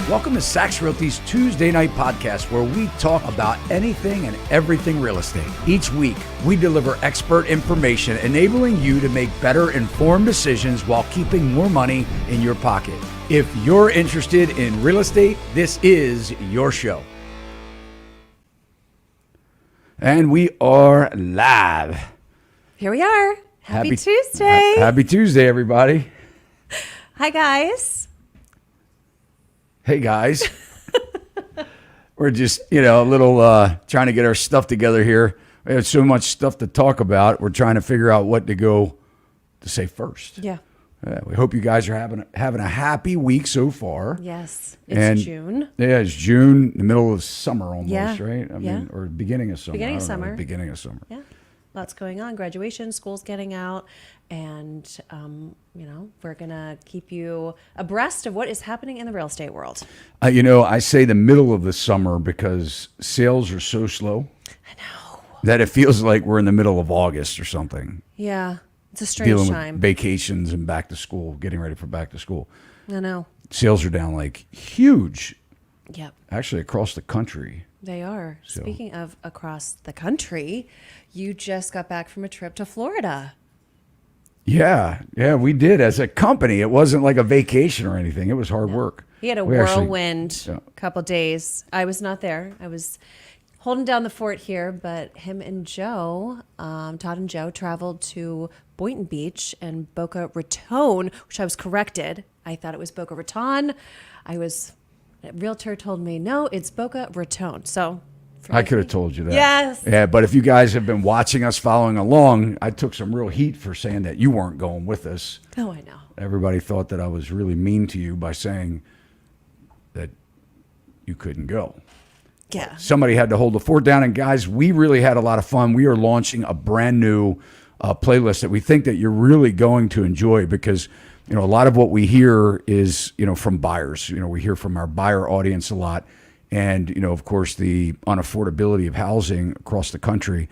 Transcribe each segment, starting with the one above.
Welcome to Sachs Realty's Tuesday Night Podcast, where we talk about anything and everything real estate. Each week, we deliver expert information enabling you to make better informed decisions while keeping more money in your pocket. If you're interested in real estate, this is your show. And we are live. Here we are. Happy Tuesday. Happy Tuesday, everybody. Hi, guys. Hey, guys. We're just, a little trying to get our stuff together here. We have so much stuff to talk about. We're trying to figure out what to say first. Yeah. We hope you guys are having a happy week so far. Yes. It's June. Yeah, it's June, the middle of summer almost, yeah. right? I mean, or beginning of summer. Beginning of summer. Beginning of summer. Yeah. Lots going on. Graduation, school's getting out. And, we're going to keep you abreast of what is happening in the real estate world. I say the middle of the summer because sales are so slow. I know. That it feels like we're in the middle of August or something. Yeah. It's a strange dealing time. With vacations and back to school, getting ready for back to school. I know. Sales are down like huge. Yep. Actually, across the country. They are. So. Speaking of across the country, you just got back from a trip to Florida. Yeah, we did as a company. It wasn't like a vacation or anything. It was hard work. He had a whirlwind couple days. I was not there. I was holding down the fort here, but him and Joe, Todd and Joe, traveled to Boynton Beach and Boca Raton, which I was corrected. I thought it was Boca Raton. A realtor told me, no, it's Boca Raton. So I could have told you that. Yes. Yeah, but if you guys have been watching us, following along, I took some real heat for saying that you weren't going with us. Oh, I know. Everybody thought that I was really mean to you by saying that you couldn't go. Yeah. Somebody had to hold the fort down. And guys, we really had a lot of fun. We are launching a brand new playlist that we think that you're really going to enjoy because, a lot of what we hear is, from buyers. We hear from our buyer audience a lot. And, of course, the unaffordability of housing across the country.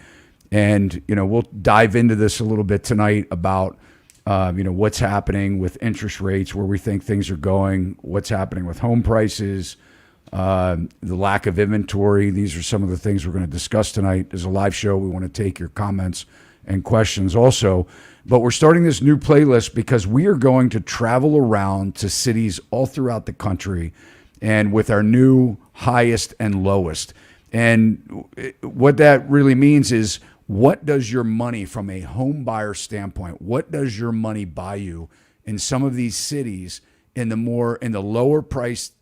And, we'll dive into this a little bit tonight about, what's happening with interest rates, where we think things are going, what's happening with home prices, the lack of inventory. These are some of the things we're going to discuss tonight. There's a live show. We want to take your comments and questions also. But we're starting this new playlist because we are going to travel around to cities all throughout the country and with our new highest and lowest. And what that really means is, what does your money from a home buyer standpoint, what does your money buy you in some of these cities in the lower priced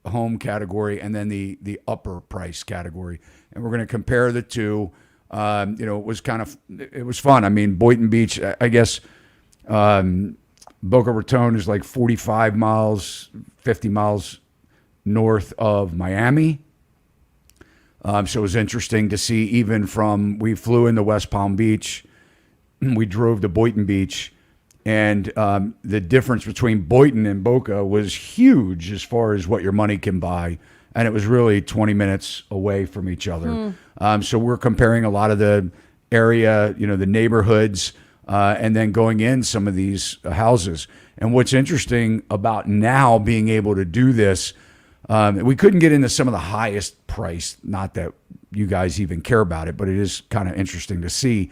home category and then the upper price category? And we're going to compare the two. It was fun. I mean, Boynton Beach, I guess, Boca Raton is like 45 miles, 50 miles north of Miami. So it was interesting to see, even we flew into West Palm Beach, we drove to Boynton Beach, and the difference between Boynton and Boca was huge as far as what your money can buy. And it was really 20 minutes away from each other. So we're comparing a lot of the area, the neighborhoods, and then going in some of these houses. And what's interesting about now being able to do this, we couldn't get into some of the highest price, not that you guys even care about it, but it is kind of interesting to see.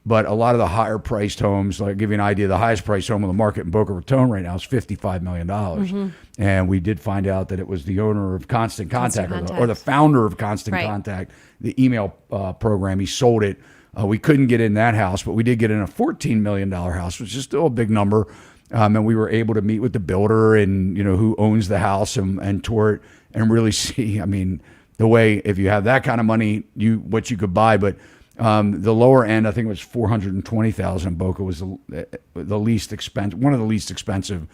But a lot of the higher priced homes, like, give you an idea, the highest priced home on the market in Boca Raton right now is $55 million. Mm-hmm. And we did find out that it was the owner of Constant Contact. Or the founder of Constant Contact, the email program. He sold it. We couldn't get in that house, but we did get in a $14 million house, which is still a big number. And we were able to meet with the builder and, who owns the house and tour it and really see, the way, if you have that kind of money, what you could buy. But the lower end, I think it was $420,000. Boca was the least expensive, one of the least expensive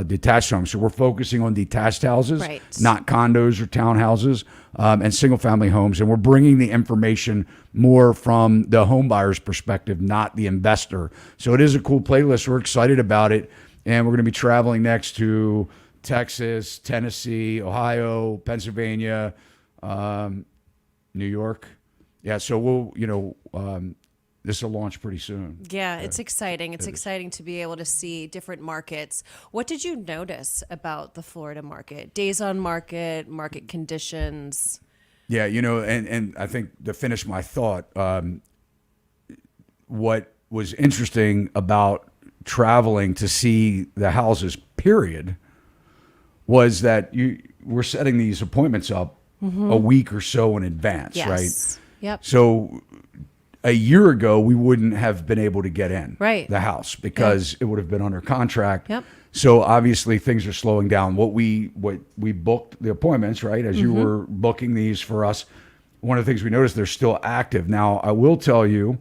detached homes. So we're focusing on detached houses, not condos or townhouses, and single family homes. And we're bringing the information more from the home buyer's perspective, not the investor. So it is a cool playlist. We're excited about it. And we're going to be traveling next to Texas, Tennessee, Ohio, Pennsylvania, New York. Yeah. So we'll, this will launch pretty soon. Yeah, it's exciting. It's exciting to be able to see different markets. What did you notice about the Florida market? Days on market, market conditions? Yeah, and I think to finish my thought, what was interesting about traveling to see the houses, period, was that we're setting these appointments up a week or so in advance, Yes. right? Yep. So a year ago, we wouldn't have been able to get in the house because it would have been under contract. Yep. So obviously things are slowing down. What we booked the appointments, right? As you were booking these for us, one of the things we noticed, they're still active. Now, I will tell you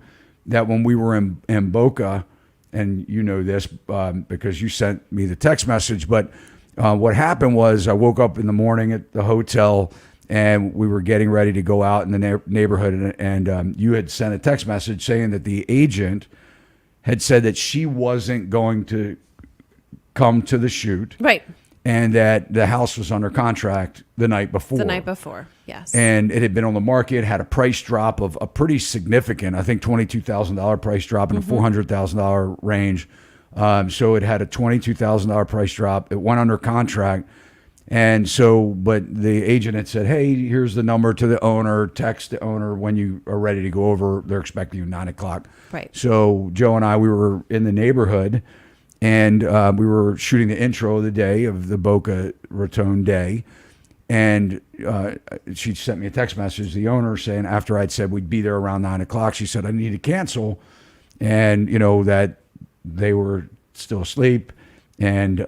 that when we were in Boca, and you know this because you sent me the text message, but what happened was I woke up in the morning at the hotel and we were getting ready to go out in the neighborhood, and you had sent a text message saying that the agent had said that she wasn't going to come to the shoot. Right. And that the house was under contract the night before. The night before, yes. And it had been on the market, had a price drop of a pretty significant, I think $22,000 price drop in the $400,000 range. So it had a $22,000 price drop. It went under contract. And so, but the agent had said, hey, here's the number to the owner, text the owner when you are ready to go over. They're expecting you 9 o'clock. Right. So Joe and I, we were in the neighborhood, and we were shooting the intro of the day of the Boca Raton day. And she sent me a text message, the owner, saying after I'd said we'd be there around 9 o'clock, she said, I need to cancel. And, that they were still asleep and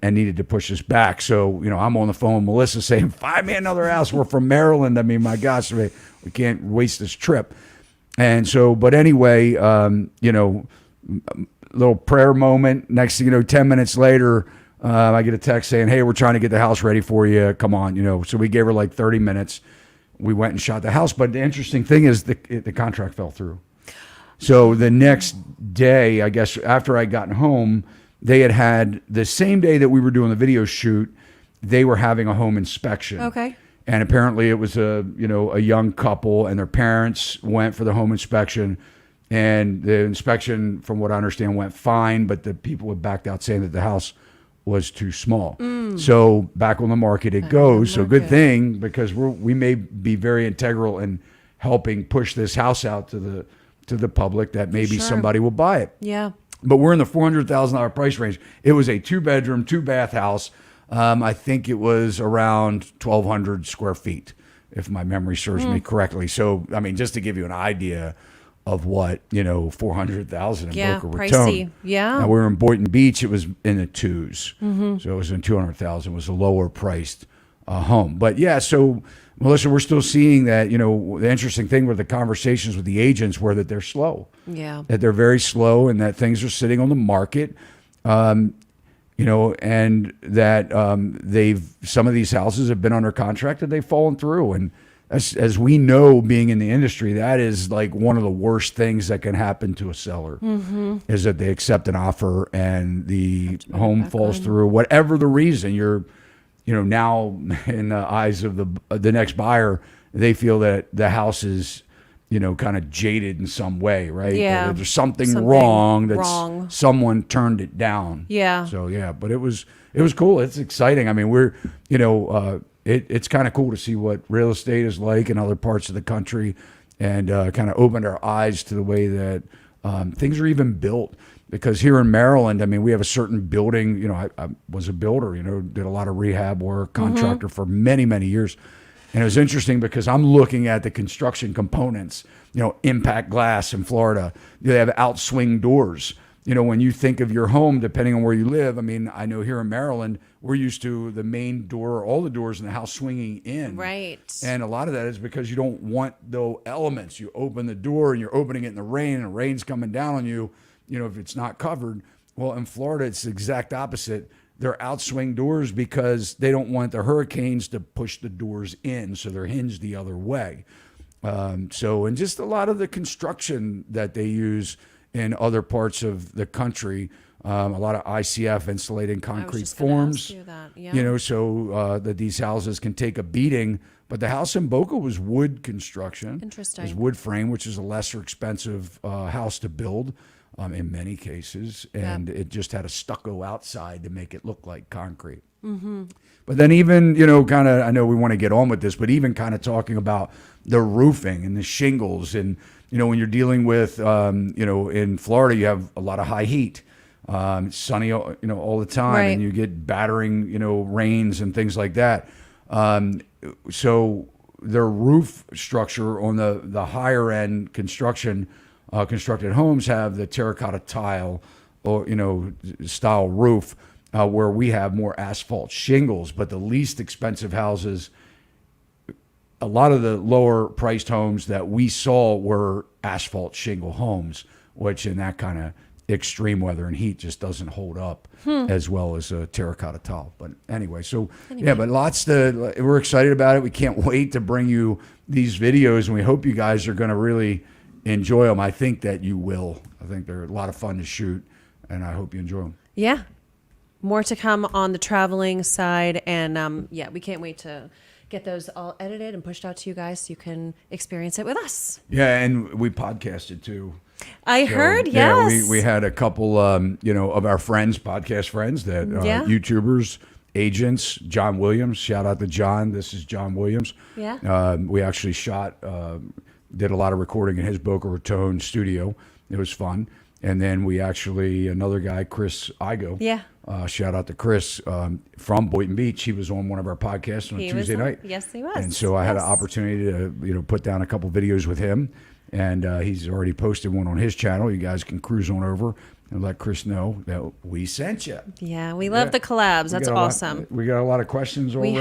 needed to push us back. So, I'm on the phone with Melissa saying, find me another house. We're from Maryland. I mean, my gosh, we can't waste this trip. And so, but anyway, little prayer moment. Next thing you know, 10 minutes later, I get a text saying, hey, we're trying to get the house ready for you. Come on, So we gave her like 30 minutes. We went and shot the house. But the interesting thing is the contract fell through. So the next day, I guess after I'd gotten home, they had the same day that we were doing the video shoot, they were having a home inspection. Okay. And apparently it was a young couple, and their parents went for the home inspection. And the inspection, from what I understand, went fine, but the people had backed out saying that the house was too small. So back on the market it goes. So good thing, because we may be very integral in helping push this house out to the public, that maybe somebody will buy it. Yeah. But we're in the $400,000 price range. It was a 2-bedroom, 2-bath house. I think it was around 1,200 square feet, if my memory serves me correctly. So, I mean, just to give you an idea of what, 400,000 in Boca Raton. Pricey. Yeah. Now, we were in Boynton Beach. It was in the twos. So it was in 200,000. It was a lower priced home. But yeah, so Melissa, we're still seeing that, the interesting thing with the conversations with the agents were that they're slow. Yeah. That they're very slow, and that things are sitting on the market. And that some of these houses have been under contract and they've fallen through. And as we know, being in the industry, that is like one of the worst things that can happen to a seller is that they accept an offer and the home falls through, whatever the reason. You're, now in the eyes of the next buyer, they feel that the house is, kind of jaded in some way, right? Yeah. There's something wrong. Wrong. Someone turned it down. Yeah. So yeah, but it was cool. It's exciting. I mean, we're, it's kind of cool to see what real estate is like in other parts of the country, and kind of opened our eyes to the way that things are even built. Because here in Maryland, I mean, we have a certain building. I was a builder. Did a lot of rehab work, contractor for many, many years. And it was interesting because I'm looking at the construction components, impact glass in Florida. They have outswing doors. When you think of your home, depending on where you live, I mean, I know here in Maryland, we're used to the main door, all the doors in the house swinging in. Right. And a lot of that is because you don't want those elements. You open the door and you're opening it in the rain, and the rain's coming down on you, if it's not covered. Well, in Florida, it's the exact opposite. They're outswing doors because they don't want the hurricanes to push the doors in, so they're hinged the other way. And just a lot of the construction that they use in other parts of the country, a lot of ICF, insulating concrete forms, that. Yeah. so that these houses can take a beating, But the house in Boca was wood construction. Interesting. It was wood frame, which is a lesser expensive house to build in many cases. And it just had a stucco outside to make it look like concrete. Mm-hmm. But then even, kind of, I know we want to get on with this, but even kind of talking about the roofing and the shingles. And, when you're dealing with, in Florida, you have a lot of high heat. It's sunny, all the time, right. and you get battering, rains and things like that. So their roof structure on the higher end constructed homes have the terracotta tile or, style roof, where we have more asphalt shingles. But the least expensive houses, a lot of the lower priced homes that we saw were asphalt shingle homes, which in that kind of extreme weather and heat just doesn't hold up as well as a terracotta tile. But anyway, yeah, but we're excited about it. We can't wait to bring you these videos, and we hope you guys are going to really enjoy them. I think that you will. I think they're a lot of fun to shoot, and I hope you enjoy them. Yeah. More to come on the traveling side. And we can't wait to get those all edited and pushed out to you guys so you can experience it with us. Yeah, and we podcasted too. I heard, yes. Yeah, we had a couple, of our friends, podcast friends, that YouTubers, agents. John Williams, shout out to John. This is John Williams. Yeah. We actually did a lot of recording in his Boca Raton studio. It was fun. And then another guy, Chris Igo. Yeah. Shout out to Chris from Boynton Beach. He was on one of our podcasts on Tuesday night. Yes, he was. And so I had an opportunity to, put down a couple videos with him. And he's already posted one on his channel. You guys can cruise on over and let Chris know that we sent you. Yeah, we love the collabs. That's awesome. We got a lot of questions already.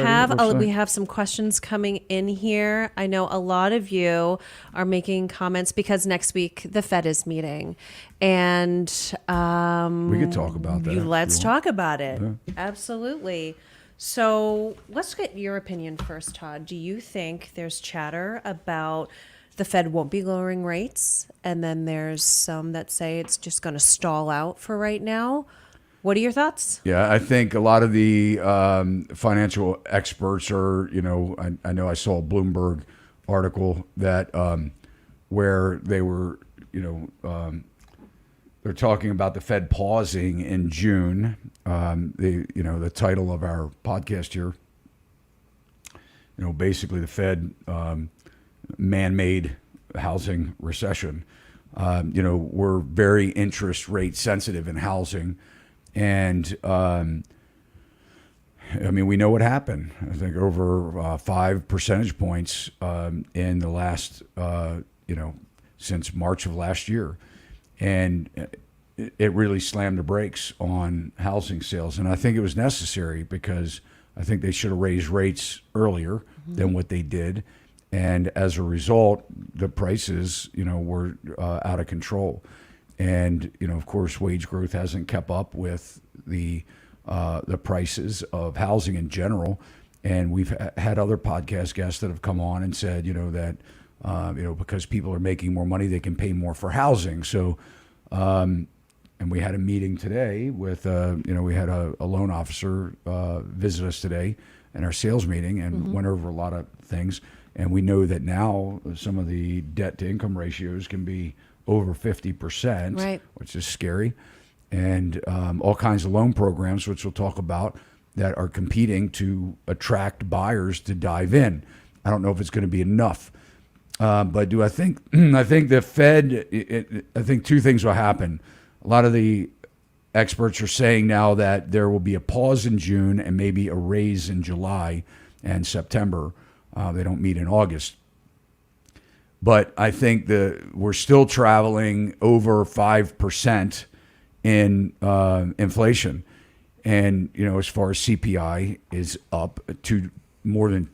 We have some questions coming in here. I know a lot of you are making comments because next week the Fed is meeting. And we could talk about that. Let's talk about it. Yeah. Absolutely. So let's get your opinion first, Todd. Do you think there's chatter about the Fed won't be lowering rates, and then there's some that say it's just going to stall out for right now? What are your thoughts? Yeah, I think a lot of the financial experts are, I know I saw a Bloomberg article that where they were, they're talking about the Fed pausing in June. The title of our podcast here, basically the Fed man-made housing recession. We're very interest rate sensitive in housing. And, we know what happened. I think over 5 percentage points in the last, since March of last year. And it really slammed the brakes on housing sales. And I think it was necessary because I think they should have raised rates earlier than what they did. And as a result, the prices, were out of control. And, of course, wage growth hasn't kept up with the prices of housing in general. And we've had other podcast guests that have come on and said, that, because people are making more money, they can pay more for housing. So, and we had a meeting today with, we had a loan officer visit us today in our sales meeting and went over a lot of things. And we know that now some of the debt to income ratios can be over 50%, right, which is scary. And all kinds of loan programs, which we'll talk about, that are competing to attract buyers to dive in. I don't know if it's going to be enough. But do I think, I think the Fed, I think two things will happen. A lot of the experts are saying now that there will be a pause in June and maybe a raise in July and September. They don't meet in August. But I think we're still traveling over 5% in inflation. And, as far as CPI is up to more than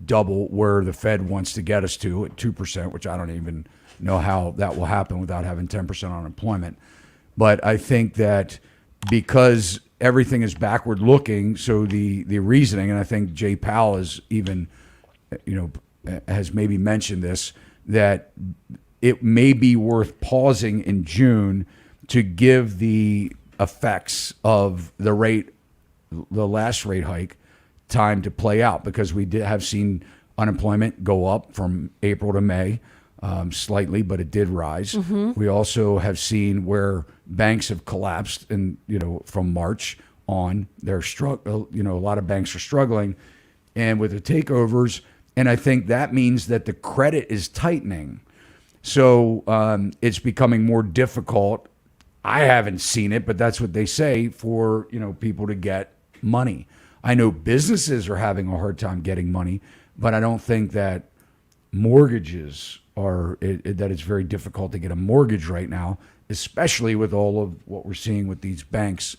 double where the Fed wants to get us to at 2%, which I don't even know how that will happen without having 10% unemployment. But I think that because everything is backward looking, so the reasoning, and I think Jay Powell is even has maybe mentioned this, that it may be worth pausing in June to give the effects of the last rate hike time to play out, because we have seen unemployment go up from April to May, slightly, but it did rise. We also have seen where banks have collapsed, and from March on, they're a lot of banks are struggling, and with the takeovers, and I think that means that the credit is tightening. So it's becoming more difficult. I haven't seen it, but that's what they say for people to get money. I know businesses are having a hard time getting money, but I don't think that mortgages that it's very difficult to get a mortgage right now, especially with all of what we're seeing with these banks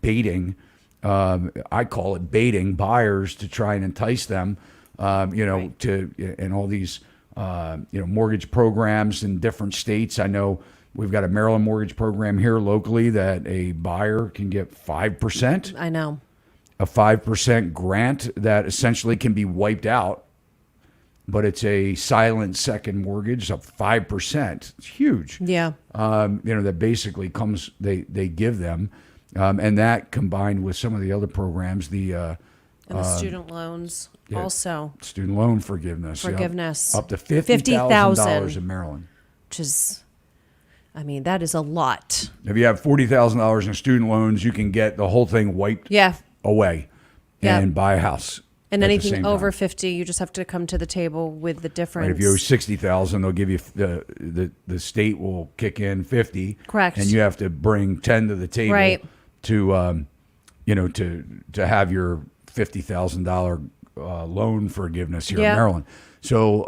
baiting. I call it baiting buyers to try and entice them, right. And all these, mortgage programs in different states. I know we've got a Maryland mortgage program here locally that a buyer can get 5%. I know. A 5% grant that essentially can be wiped out, but it's a silent second mortgage of 5%. It's huge. Yeah. That basically they give them. And that combined with some of the other programs, and the student loans also. Student loan forgiveness. Forgiveness. Up to $50,000 in Maryland. Which is, that is a lot. If you have $40,000 in student loans, you can get the whole thing wiped away and buy a house. And anything over 50, you just have to come to the table with the difference. Right, if you owe 60,000, they'll give you the state will kick in 50. Correct. And you have to bring 10 to the table. Right. To to have your $50,000 loan forgiveness here in Maryland. So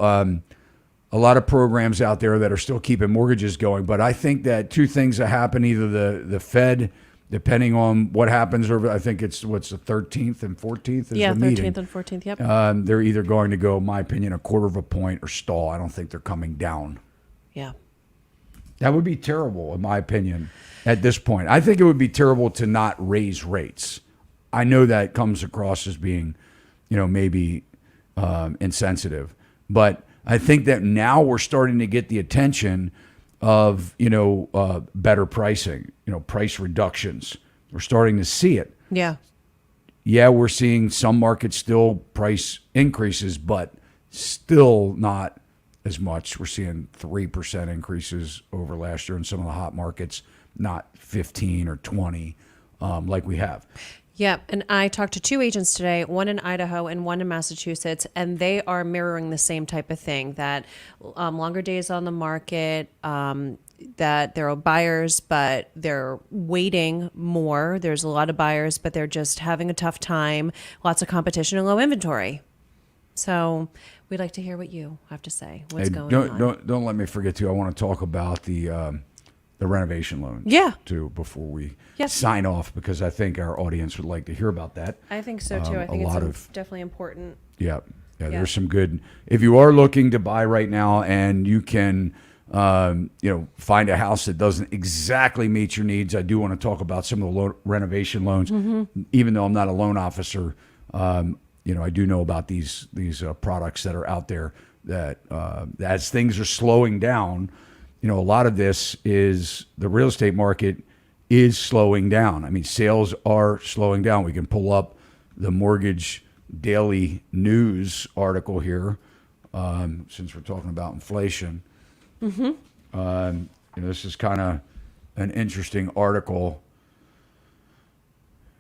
a lot of programs out there that are still keeping mortgages going. But I think that two things that happen: either the Fed, depending on what happens over, I think it's the 13th and 14th is the meeting. 13th and 14th. Yep. They're either going to go, in my opinion, a quarter of a point or stall. I don't think they're coming down. Yeah. That would be terrible, in my opinion, at this point. I think it would be terrible to not raise rates. I know that comes across as being, maybe insensitive. But I think that now we're starting to get the attention of, better pricing, price reductions. We're starting to see it. Yeah. Yeah, we're seeing some markets still price increases, but still not as much. We're seeing 3% increases over last year in some of the hot markets, not 15 or 20 like we have. Yeah, and I talked to two agents today, one in Idaho and one in Massachusetts, and they are mirroring the same type of thing, that longer days on the market, that there are buyers, but they're waiting more. There's a lot of buyers, but they're just having a tough time, lots of competition and low inventory. So we'd like to hear what you have to say. What's going on? Don't let me forget too. I want to talk about the renovation loans. Yeah. Too, before we sign off, because I think our audience would like to hear about that. I think so too. I think it's definitely important. Yeah. There's some good. If you are looking to buy right now and you can, find a house that doesn't exactly meet your needs, I do want to talk about some of the renovation loans. Mm-hmm. Even though I'm not a loan officer, I do know about these products that are out there that as things are slowing down, a lot of this is the real estate market is slowing down. Sales are slowing down. We can pull up the Mortgage Daily News article here, since we're talking about inflation. Mm-hmm. This is kind of an interesting article.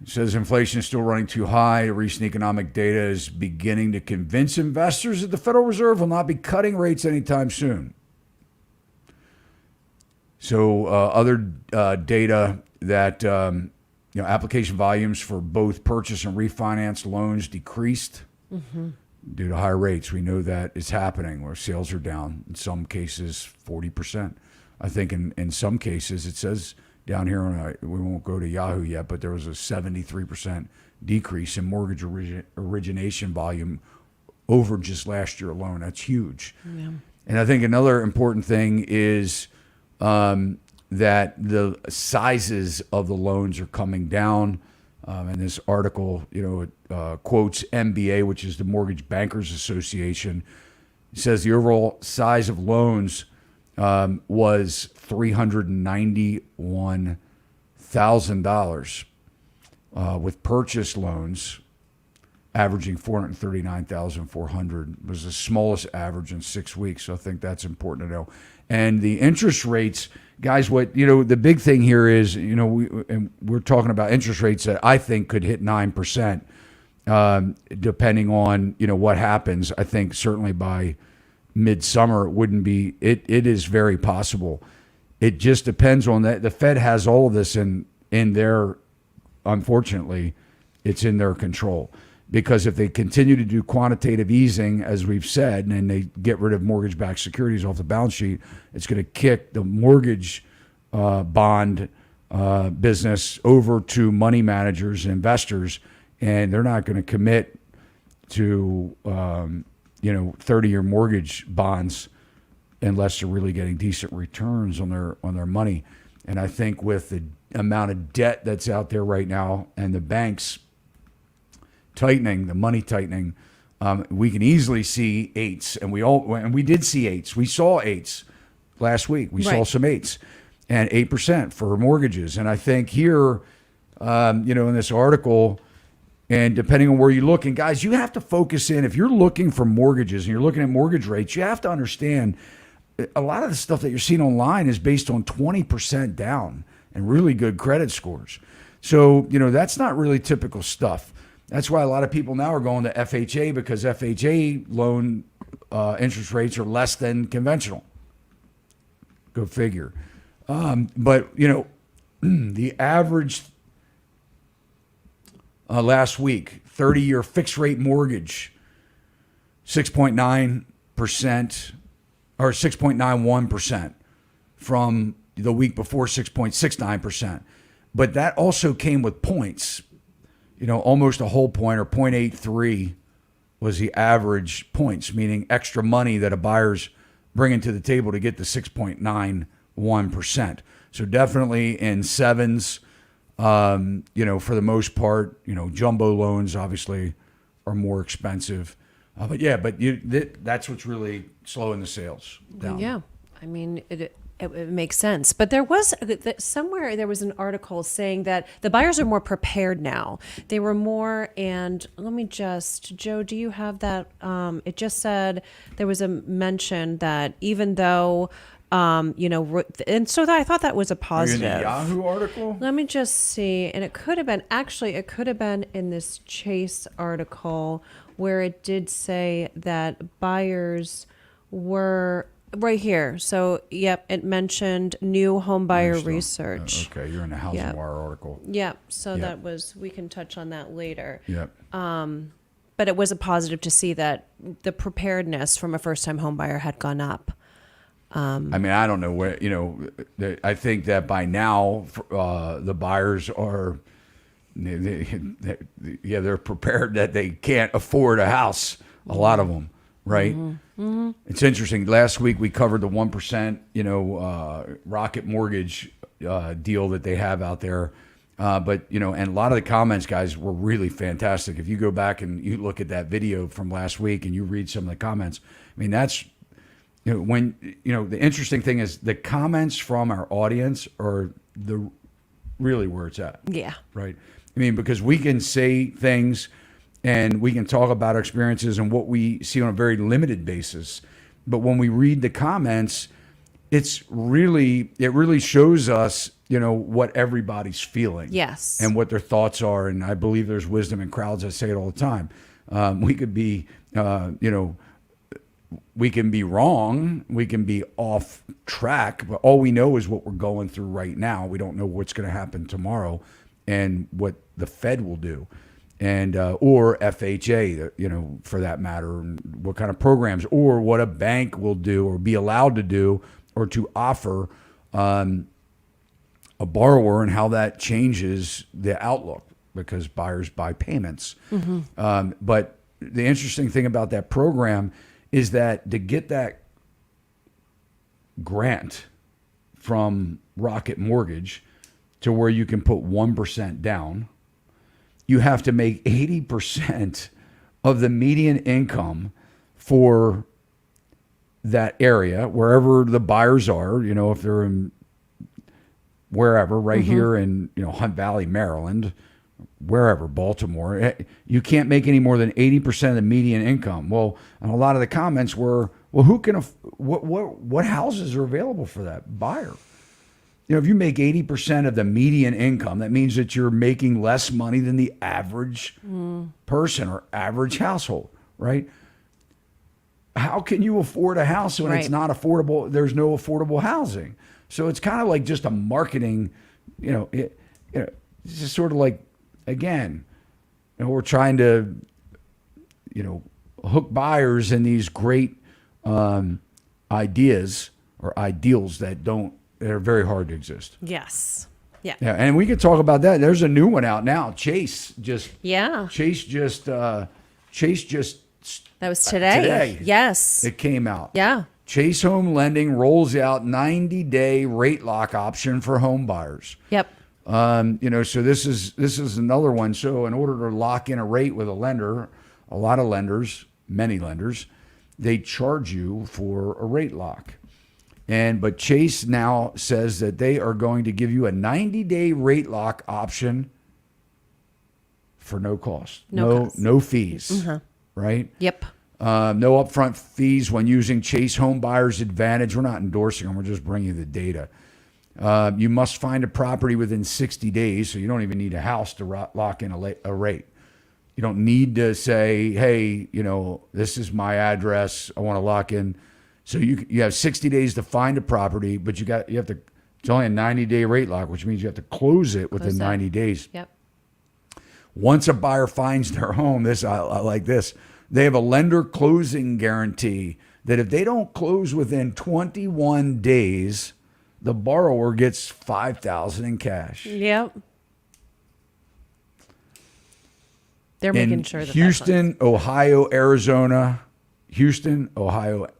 It says inflation is still running too high. Recent economic data is beginning to convince investors that the Federal Reserve will not be cutting rates anytime soon. So other data that application volumes for both purchase and refinance loans decreased due to higher rates. We know that is happening, where sales are down, in some cases 40%. I think in some cases it says down here, we won't go to Yahoo yet, but there was a 73% decrease in mortgage origination volume over just last year alone. That's huge. Yeah. And I think another important thing is that the sizes of the loans are coming down. And this article, quotes MBA, which is the Mortgage Bankers Association. It says the overall size of loans was $391,000, with purchase loans averaging 439,400 was the smallest average in 6 weeks. So I think that's important to know. And the interest rates, guys, the big thing here is, we're talking about interest rates that I think could hit 9%, depending on, what happens. I think certainly by midsummer, it is very possible. It just depends on that. The Fed has all of this in their, unfortunately, it's in their control. Because if they continue to do quantitative easing, as we've said, and they get rid of mortgage-backed securities off the balance sheet, it's going to kick the mortgage bond business over to money managers and investors, and they're not going to commit to 30-year mortgage bonds unless they're really getting decent returns on their money. And I think with the amount of debt that's out there right now and the banks tightening, the money tightening, we can easily see eights, and we did see eights. We saw eights last week. We saw some eights, and 8% for mortgages. And I think here, in this article, and depending on where you look, and guys, you have to focus in. If you're looking for mortgages and you're looking at mortgage rates, you have to understand a lot of the stuff that you're seeing online is based on 20% down and really good credit scores. So, that's not really typical stuff. That's why a lot of people now are going to FHA, because FHA loan interest rates are less than conventional. Go figure. But, the average last week, 30-year fixed rate mortgage, 6.9% or 6.91% from the week before, 6.69%. But that also came with points. Almost a whole point, or 0.83 was the average points, meaning extra money that a buyer's bringing to the table to get the 6.91%. So definitely in sevens, for the most part, jumbo loans obviously are more expensive. That's what's really slowing the sales down. Yeah. I mean, it makes sense. But there was somewhere there was an article saying that the buyers are more prepared now. They were more, and let me just, Joe, do you have that? It just said there was a mention that even though, and so I thought that was a positive. Are you in the Yahoo article? Let me just see. And it could have been in this Chase article where it did say that buyers were right here. So, yep, it mentioned new home buyer research. Okay, you're in the Housing Wire article. Yep. So that was, we can touch on that later. Yep. But it was a positive to see that the preparedness from a first-time home buyer had gone up. I don't know where, I think that by now the buyers are, they're prepared that they can't afford a house, a lot of them, right? Mm-hmm. It's interesting. Last week we covered the 1%, Rocket Mortgage deal that they have out there. But and a lot of the comments, guys, were really fantastic. If you go back and you look at that video from last week and you read some of the comments, that's, the interesting thing is the comments from our audience are really where it's at. Yeah. Right. Because we can say things and we can talk about our experiences and what we see on a very limited basis. But when we read the comments, it really shows us, what everybody's feeling. Yes. And what their thoughts are. And I believe there's wisdom in crowds. I say it all the time. We could be, we can be wrong. We can be off track. But all we know is what we're going through right now. We don't know what's going to happen tomorrow and what the Fed will do. And or FHA, for that matter, and what kind of programs, or what a bank will do or be allowed to do or to offer a borrower, and how that changes the outlook, because buyers buy payments. Mm-hmm. But the interesting thing about that program is that to get that grant from Rocket Mortgage to where you can put 1% down, you have to make 80% of the median income for that area, wherever the buyers are, if they're in wherever, right here in, Hunt Valley, Maryland, wherever, Baltimore, you can't make any more than 80% of the median income. Well, and a lot of the comments were, well, who can, what houses are available for that buyer? If you make 80% of the median income, that means that you're making less money than the average person or average household, right? How can you afford a house when it's not affordable? There's no affordable housing. So it's kind of like just a marketing, it's just sort of like, again, we're trying to, hook buyers in these great ideas or ideals that are very hard to exist. Yes. Yeah. Yeah, and we could talk about that. There's a new one out now. Chase just. That was today. Yes. It came out. Yeah. Chase Home Lending rolls out 90-day rate lock option for home buyers. Yep. So this is another one. So in order to lock in a rate with a lender, a lot of lenders, many lenders, they charge you for a rate lock. But Chase now says that they are going to give you a 90-day rate lock option for no cost. No fees. Right? Yep. No upfront fees when using Chase Home Buyers Advantage. We're not endorsing them. We're just bringing you the data. You must find a property within 60 days, so you don't even need a house to lock in a rate. You don't need to say, hey, this is my address. I want to lock in. So you have 60 days to find a property, but you have to. It's only a 90-day rate lock, which means you have to close it within 90 days. Yep. Once a buyer finds their home, I like this. They have a lender closing guarantee that if they don't close within 21 days, the borrower gets $5,000 in cash. Yep. They're making sure that Houston, Ohio, Arizona,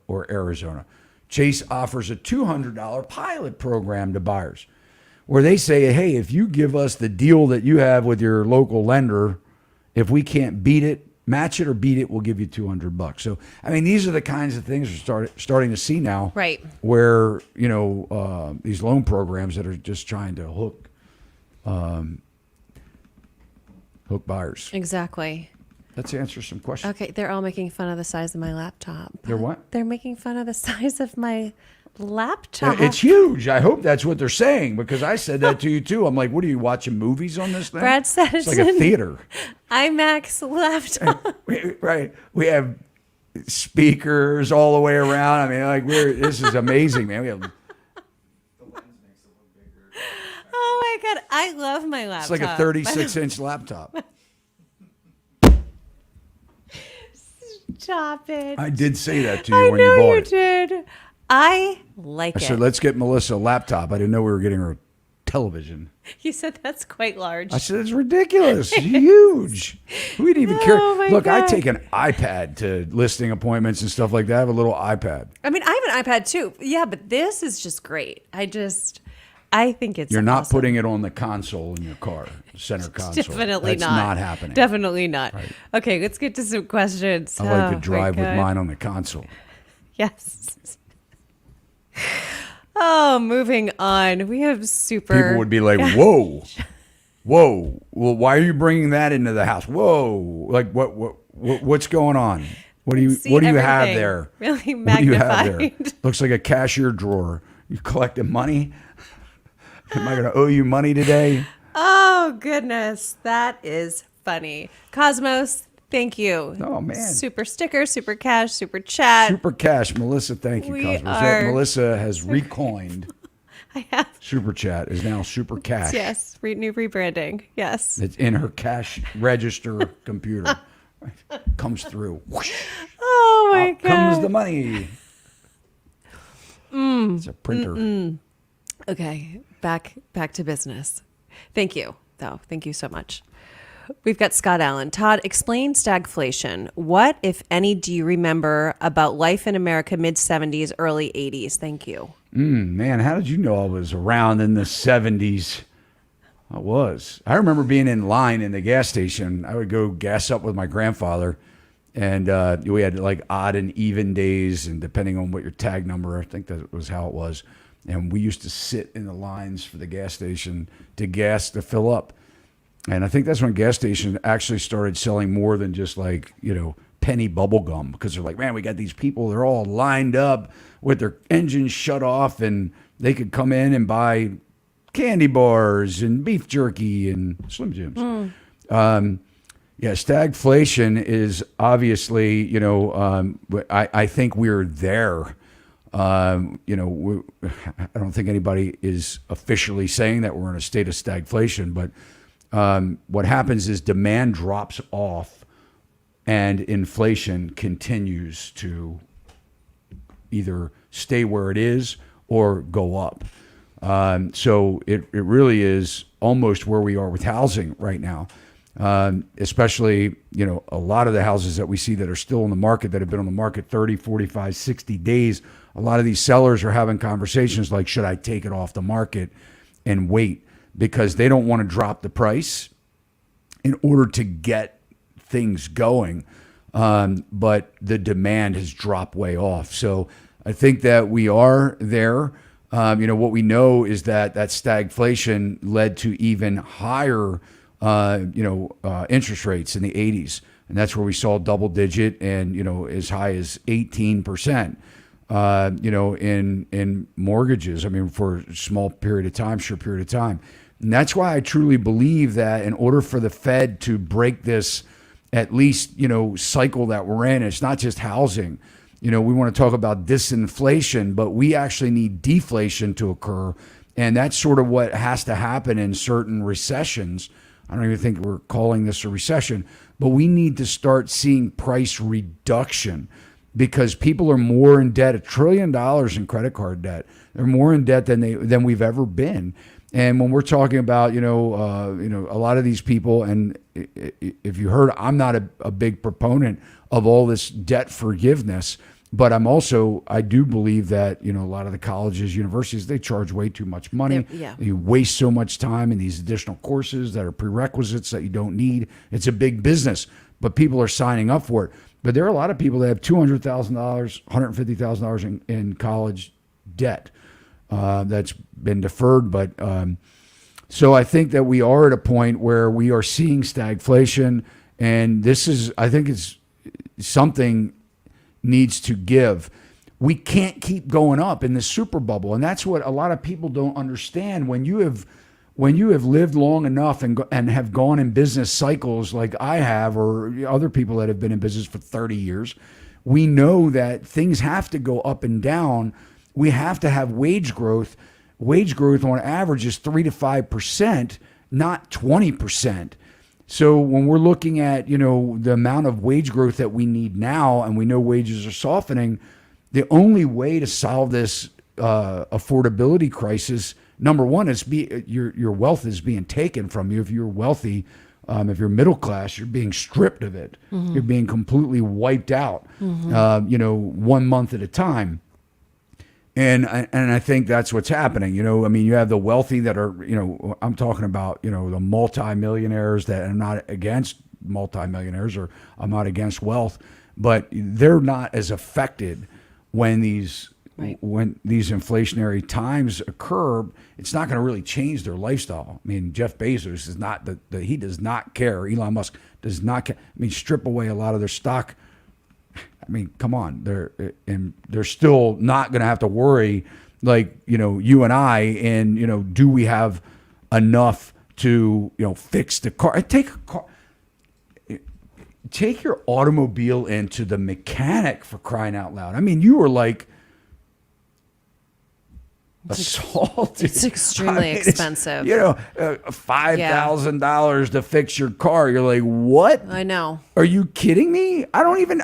or Arizona. Chase offers a $200 pilot program to buyers where they say, hey, if you give us the deal that you have with your local lender, if we can't beat it, match it or beat it, we'll give you $200. So, these are the kinds of things we're starting to see now. Right. Where, these loan programs that are just trying to hook buyers. Exactly. Let's answer some questions. Okay, they're all making fun of the size of my laptop. They're what? They're making fun of the size of my laptop. It's huge. I hope that's what they're saying because I said that to you too. I'm like, what are you watching movies on this thing? Brad said it's like a theater. IMAX laptop. Right. We have speakers all the way around. This is amazing, man. We have. The lens makes it look bigger. Oh my God. I love my laptop. It's like a 36-inch laptop. Stop it. I did say that to you when you bought it. I know you did. I like it. I said, let's get Melissa a laptop. I didn't know we were getting her a television. You said that's quite large. I said, it's ridiculous. It's huge. We'd even care. Look, God. I take an iPad to listing appointments and stuff like that. I have a little iPad. I have an iPad too. Yeah, but this is just great. I think it's You're not awesome. putting it on the console in your car, center console. Definitely That's not happening. Definitely not. Right. Okay, let's get to some questions. I like to drive with mine on the console. Yes. Oh, moving on. We have People would be like, whoa. Well, why are you bringing that into the house? Whoa. Like, what's going on? What do you have there? Really magnified. What do you have there? Looks like a cashier drawer. You collecting money? Am I going to owe you money today? Oh, goodness. That is funny. Cosmos, thank you. Oh, man. Super sticker, super cash, super chat. Super cash. Melissa, thank you, Cosmos. Melissa has recoined. I have. Super chat is now super cash. Yes. New rebranding. Yes. It's in her cash register computer. Comes through. Whoosh. Oh, my God. Comes the money. It's a printer. Okay, back to business. Thank you, though. Thank you so much. We've got Scott Allen. Todd, explain stagflation. What, if any, do you remember about life in America mid-'70s, early '80s? Thank you. Man, how did you know I was around in the '70s? I was. I remember being in line in the gas station. I would go gas up with my grandfather, and we had like odd and even days, and depending on what your tag number, I think that was how it was. And we used to sit in the lines for the gas station to fill up. And I think that's when gas stations actually started selling more than just like, penny bubble gum, because they're like, man, we got these people, they're all lined up with their engines shut off, and they could come in and buy candy bars and beef jerky and Slim Jims. Yeah, stagflation is obviously, I think we're there. I don't think anybody is officially saying that we're in a state of stagflation, but what happens is demand drops off and inflation continues to either stay where it is or go up. So it really is almost where we are with housing right now. Especially, a lot of the houses that we see that are still on the market, that have been on the market 30, 45, 60 days. A lot of these sellers are having conversations like, should I take it off the market and wait? Because they don't want to drop the price in order to get things going. But the demand has dropped way off. So I think that we are there. What we know is that stagflation led to even higher interest rates in the 80s. And that's where we saw double digit and, as high as 18%, in mortgages. I mean, for a small period of time, short period of time. And that's why I truly believe that in order for the Fed to break this, at least, cycle that we're in, it's not just housing. We want to talk about disinflation, but we actually need deflation to occur. And that's sort of what has to happen in certain recessions. I don't even think we're calling this a recession, but we need to start seeing price reduction because people are more in debt, $1 trillion in credit card debt. They're more in debt than we've ever been. And when we're talking about, a lot of these people, and if you heard, I'm not a big proponent of all this debt forgiveness, but I do believe that, a lot of the colleges, universities, they charge way too much money. Yeah. You waste so much time in these additional courses that are prerequisites that you don't need. It's a big business, but people are signing up for it. But there are a lot of people that have $200,000, $150,000 in college debt that's been deferred. But so I think that we are at a point where we are seeing stagflation, and I think it's something needs to give. We can't keep going up in this super bubble, and that's what a lot of people don't understand. When you have lived long enough and have gone in business cycles like I have, or other people that have been in business for 30 years, we know that things have to go up and down. We have to have wage growth. Wage growth on average is 3 to 5%, not 20%. So when we're looking at, the amount of wage growth that we need now, and we know wages are softening, the only way to solve this affordability crisis, number one, is your wealth is being taken from you. If you're wealthy, if you're middle class, you're being stripped of it. Mm-hmm. You're being completely wiped out, 1 month at a time. And I think that's what's happening. You have the wealthy that are, I'm talking about, the multimillionaires that I'm not against multimillionaires, or I'm not against wealth, but they're not as affected when these inflationary times occur. It's not going to really change their lifestyle. I mean, Jeff Bezos is not he does not care. Elon Musk does not care. I mean, strip away a lot of their stock. I mean, come on, they're still not going to have to worry like, you and I, and, do we have enough to, fix the car? Take your automobile into the mechanic, for crying out loud. I mean, you were like assaulted. It's extremely expensive. $5,000 to fix your car. You're like, what? I know. Are you kidding me? I don't even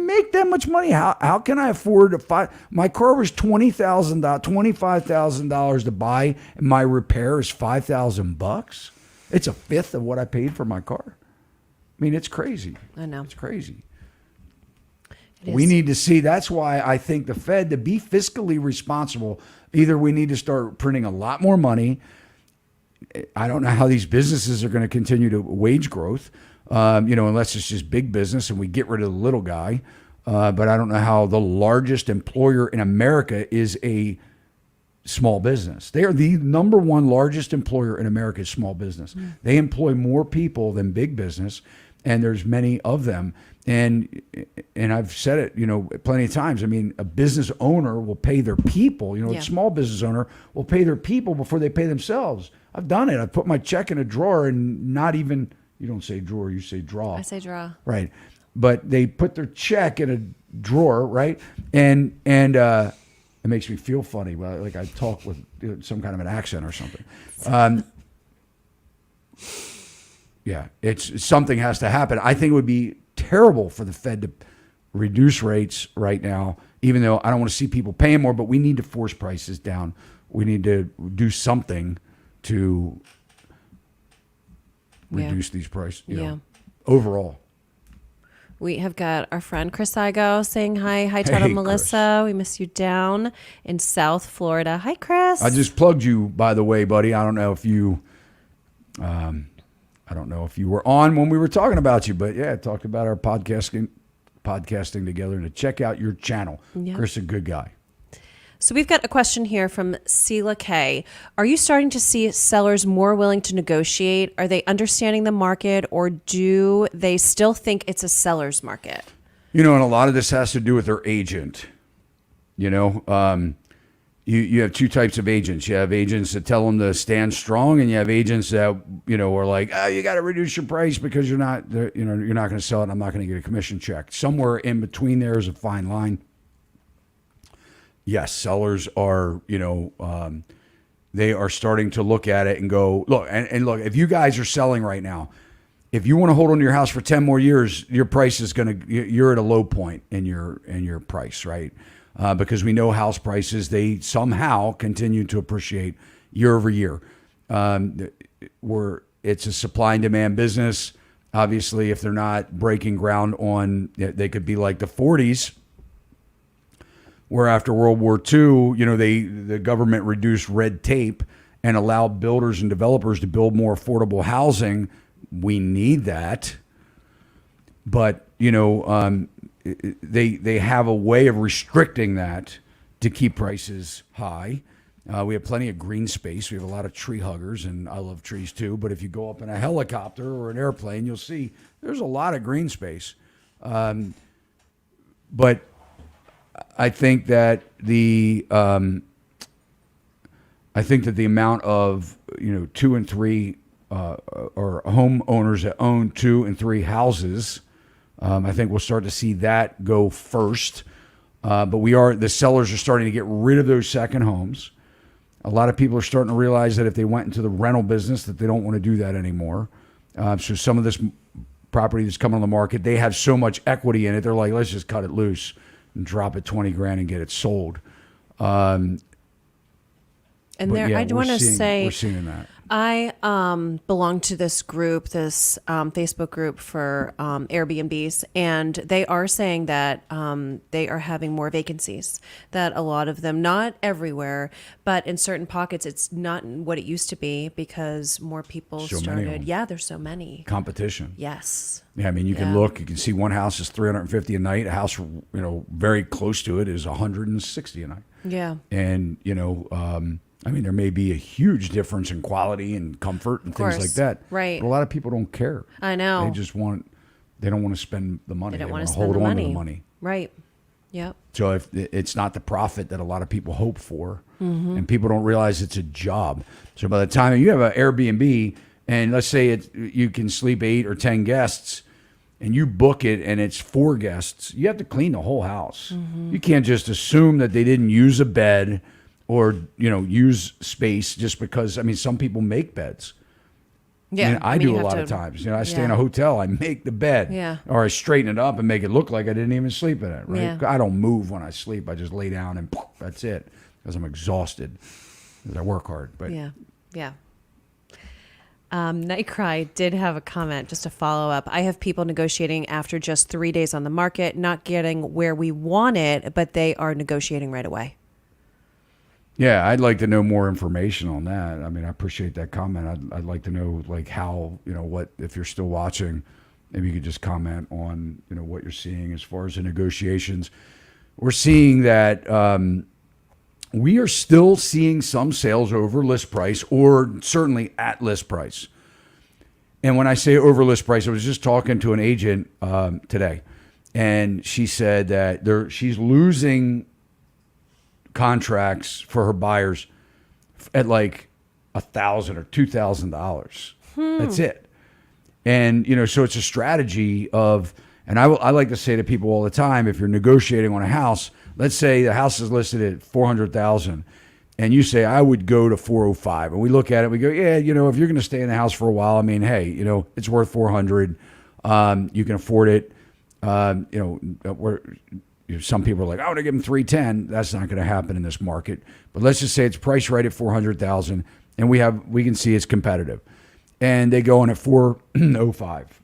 make that much money. How can I afford my car was $25,000 to buy, and my repair is $5,000. It's a fifth of what I paid for my car. I mean, it's crazy. I know. It's crazy. We need to see. That's why I think the Fed, to be fiscally responsible, either we need to start printing a lot more money. I don't know how these businesses are going to continue to wage growth, unless it's just big business and we get rid of the little guy. But I don't know how the largest employer in America is a small business. They are the number one largest employer in America is small business. They employ more people than big business, and there's many of them. And I've said it, plenty of times. I mean, a business owner will pay their people. A small business owner will pay their people before they pay themselves. I've done it. I put my check in a drawer and not even, you don't say drawer, you say draw. I say draw. Right. But they put their check in a drawer, right? And it makes me feel funny. Like I talk with some kind of an accent or something. It's something has to happen. I think it would be terrible for the Fed to reduce rates right now, even though I don't want to see people paying more, but we need to force prices down. We need to do something to reduce these prices overall. We have got our friend Chris Igo saying hi. Hi, Todd and Melissa. Chris. We miss you down in South Florida. Hi, Chris. I just plugged you, by the way, buddy. I don't know if you were on when we were talking about you, but yeah, I talked about our podcasting together, and to check out your channel. Yep. Chris, a good guy. So we've got a question here from Sela K. Are you starting to see sellers more willing to negotiate? Are they understanding the market, or do they still think it's a seller's market? And a lot of this has to do with their agent. You have two types of agents. You have agents that tell them to stand strong, and you have agents that are like, you got to reduce your price because you're not going to sell it, and I'm not going to get a commission check. Somewhere in between there is a fine line. Yes, sellers are they are starting to look at it and go, look, and look, if you guys are selling right now, if you want to hold on to your house for 10 more years, your price is you're at a low point in your price, right? Because we know house prices, they somehow continue to appreciate year over year. It's a supply and demand business. Obviously, if they're not breaking ground on, they could be like the 40s, where after World War II, the government reduced red tape and allowed builders and developers to build more affordable housing. We need that. But, they have a way of restricting that to keep prices high. We have plenty of green space. We have a lot of tree huggers, and I love trees too. But if you go up in a helicopter or an airplane, you'll see there's a lot of green space. But I think that the amount of 2 and 3 or homeowners that own 2 and 3 houses, I think we'll start to see that go first. But the sellers are starting to get rid of those second homes. A lot of people are starting to realize that if they went into the rental business, that they don't want to do that anymore. So some of this property that's coming on the market, they have so much equity in it, they're like, let's just cut it loose and drop it $20,000 and get it sold. And there, I want to say, we're seeing that. I belong to this group, this Facebook group for Airbnbs, and they are saying that they are having more vacancies, that a lot of them, not everywhere, but in certain pockets, it's not what it used to be because more people started. Yeah, there's so many. Competition. Yes. Yeah, I mean, you can look, you can see one house is $350 a night. A house, very close to it is $160 a night. Yeah. And, there may be a huge difference in quality and comfort and things like that. Right. But a lot of people don't care. I know. They don't want to spend the money. They don't want to hold on to the money. Right. Yep. So if it's not the profit that a lot of people hope for, and people don't realize it's a job. So by the time you have an Airbnb, and let's say you can sleep 8 or 10 guests, and you book it and it's 4 guests, you have to clean the whole house. You can't just assume that they didn't use a bed or, use space just because, some people make beds. Yeah. I do a lot of times. I stay in a hotel, I make the bed. Or I straighten it up and make it look like I didn't even sleep in it, right? Yeah. I don't move when I sleep. I just lay down and that's it. Because I'm exhausted. Because I work hard. But yeah. Nightcry did have a comment, just a follow up. I have people negotiating after just 3 days on the market, not getting where we want it, but they are negotiating right away. Yeah, I'd like to know more information on that. I appreciate that comment. I'd like to know how, what, if you're still watching, maybe you could just comment on, what you're seeing as far as the negotiations. We're seeing that we are still seeing some sales over list price, or certainly at list price. And when I say over list price, I was just talking to an agent today, and she said that she's losing contracts for her buyers at like $1,000 or $2,000. That's it. And, so it's a strategy of, and I like to say to people all the time, if you're negotiating on a house, let's say the house is listed at 400,000 and you say, I would go to 405. And we look at it, we go, yeah, if you're going to stay in the house for a while, I mean, hey, it's worth 400. You can afford it. Some people are like, I want to give them 310. That's not going to happen in this market. But let's just say it's priced right at 400,000 and we can see it's competitive. And they go in at 405.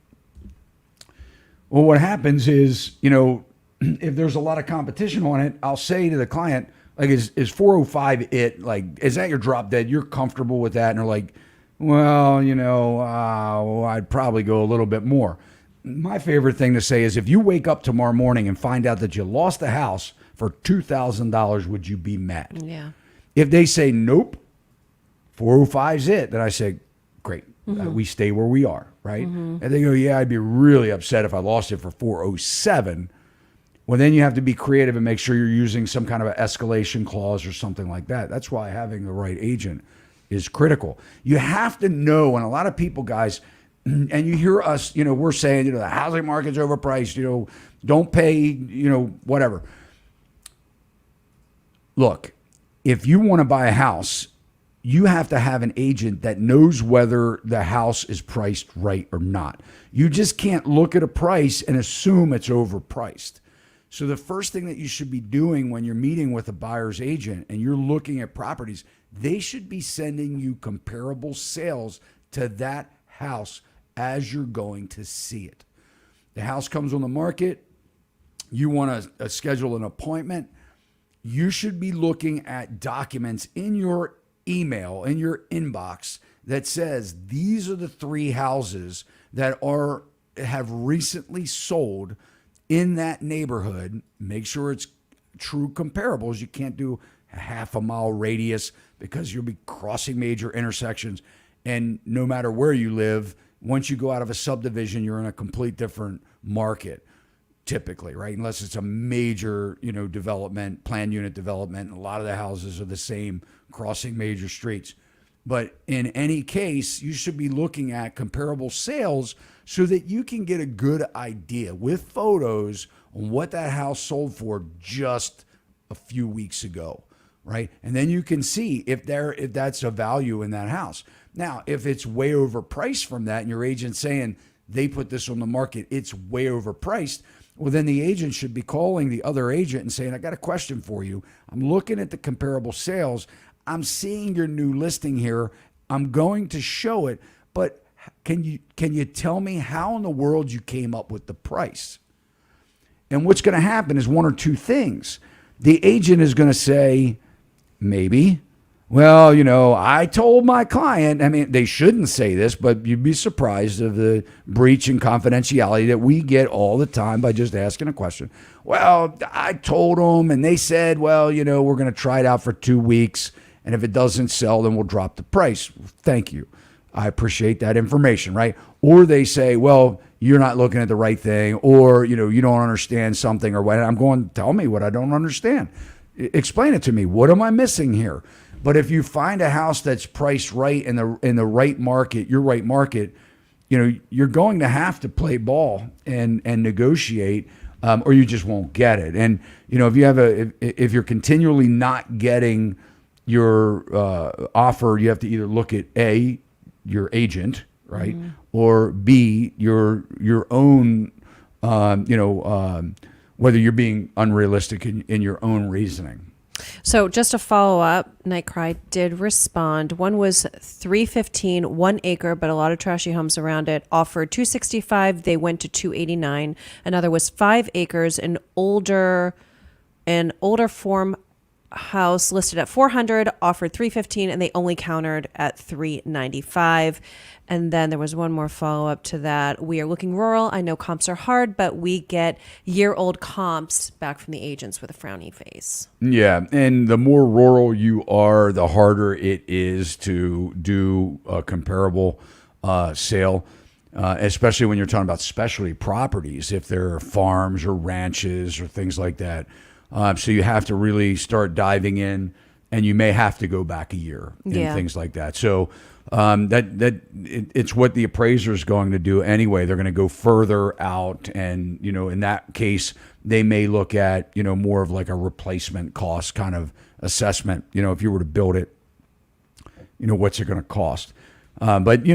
Well, what happens is, if there's a lot of competition on it, I'll say to the client, like, is 405 it? Like, is that your drop dead? You're comfortable with that? And they're like, well, I'd probably go a little bit more. My favorite thing to say is, if you wake up tomorrow morning and find out that you lost a house for $2,000, would you be mad? Yeah. If they say, nope, 405 is it, then I say, great. We stay where we are, right? And they go, yeah, I'd be really upset if I lost it for 407. Well, then you have to be creative and make sure you're using some kind of an escalation clause or something like that. That's why having the right agent is critical. You have to know, and a lot of people, guys, and you hear us, we're saying, the housing market's overpriced, don't pay, whatever. Look, if you want to buy a house, you have to have an agent that knows whether the house is priced right or not. You just can't look at a price and assume it's overpriced. So the first thing that you should be doing when you're meeting with a buyer's agent and you're looking at properties, they should be sending you comparable sales to that house as you're going to see it. The house comes on the market. You want to schedule an appointment. You should be looking at documents in your email, in your inbox, that says these are the 3 houses that have recently sold in that neighborhood. Make sure it's true comparables. You can't do a half a mile radius because you'll be crossing major intersections. And no matter where you live, once you go out of a subdivision, you're in a complete different market, typically, right? Unless it's a major, development, planned unit development. And a lot of the houses are the same, crossing major streets. But in any case, you should be looking at comparable sales so that you can get a good idea with photos on what that house sold for just a few weeks ago, right? And then you can see if that's a value in that house. Now, if it's way overpriced from that and your agent's saying they put this on the market, it's way overpriced, well, then the agent should be calling the other agent and saying, I got a question for you. I'm looking at the comparable sales. I'm seeing your new listing here. I'm going to show it, but can you tell me how in the world you came up with the price? And what's going to happen is one or two things. The agent is going to say, maybe, well, I told my client, I mean, they shouldn't say this, but you'd be surprised of the breach in confidentiality that we get all the time by just asking a question. Well, I told them and they said, well, we're going to try it out for 2 weeks. And if it doesn't sell, then we'll drop the price. Thank you. I appreciate that information, right? Or they say, well, you're not looking at the right thing, or, you don't understand something or what. I'm going, tell me what I don't understand. Explain it to me. What am I missing here? But if you find a house that's priced right in the right market, your right market, you're going to have to play ball and negotiate, or you just won't get it. And if you're continually not getting your offer, you have to either look at A, your agent, right, or B, your own, whether you're being unrealistic in your own reasoning. So just to follow up, Nightcry did respond. One was 315, 1 acre, but a lot of trashy homes around it. Offered 265. They went to 289. Another was 5 acres, an older form house listed at 400, offered 315, and they only countered at 395. And then there was one more follow up to that. We are looking rural. I know comps are hard, but we get year-old comps back from the agents with a frowny face. Yeah, and the more rural you are, the harder it is to do a comparable sale, especially when you're talking about specialty properties, if they're farms or ranches or things like that. So you have to really start diving in, and you may have to go back a year and things like that. So it's what the appraiser is going to do anyway. They're going to go further out, and in that case, they may look at more of like a replacement cost kind of assessment. If you were to build it, what's it going to cost? But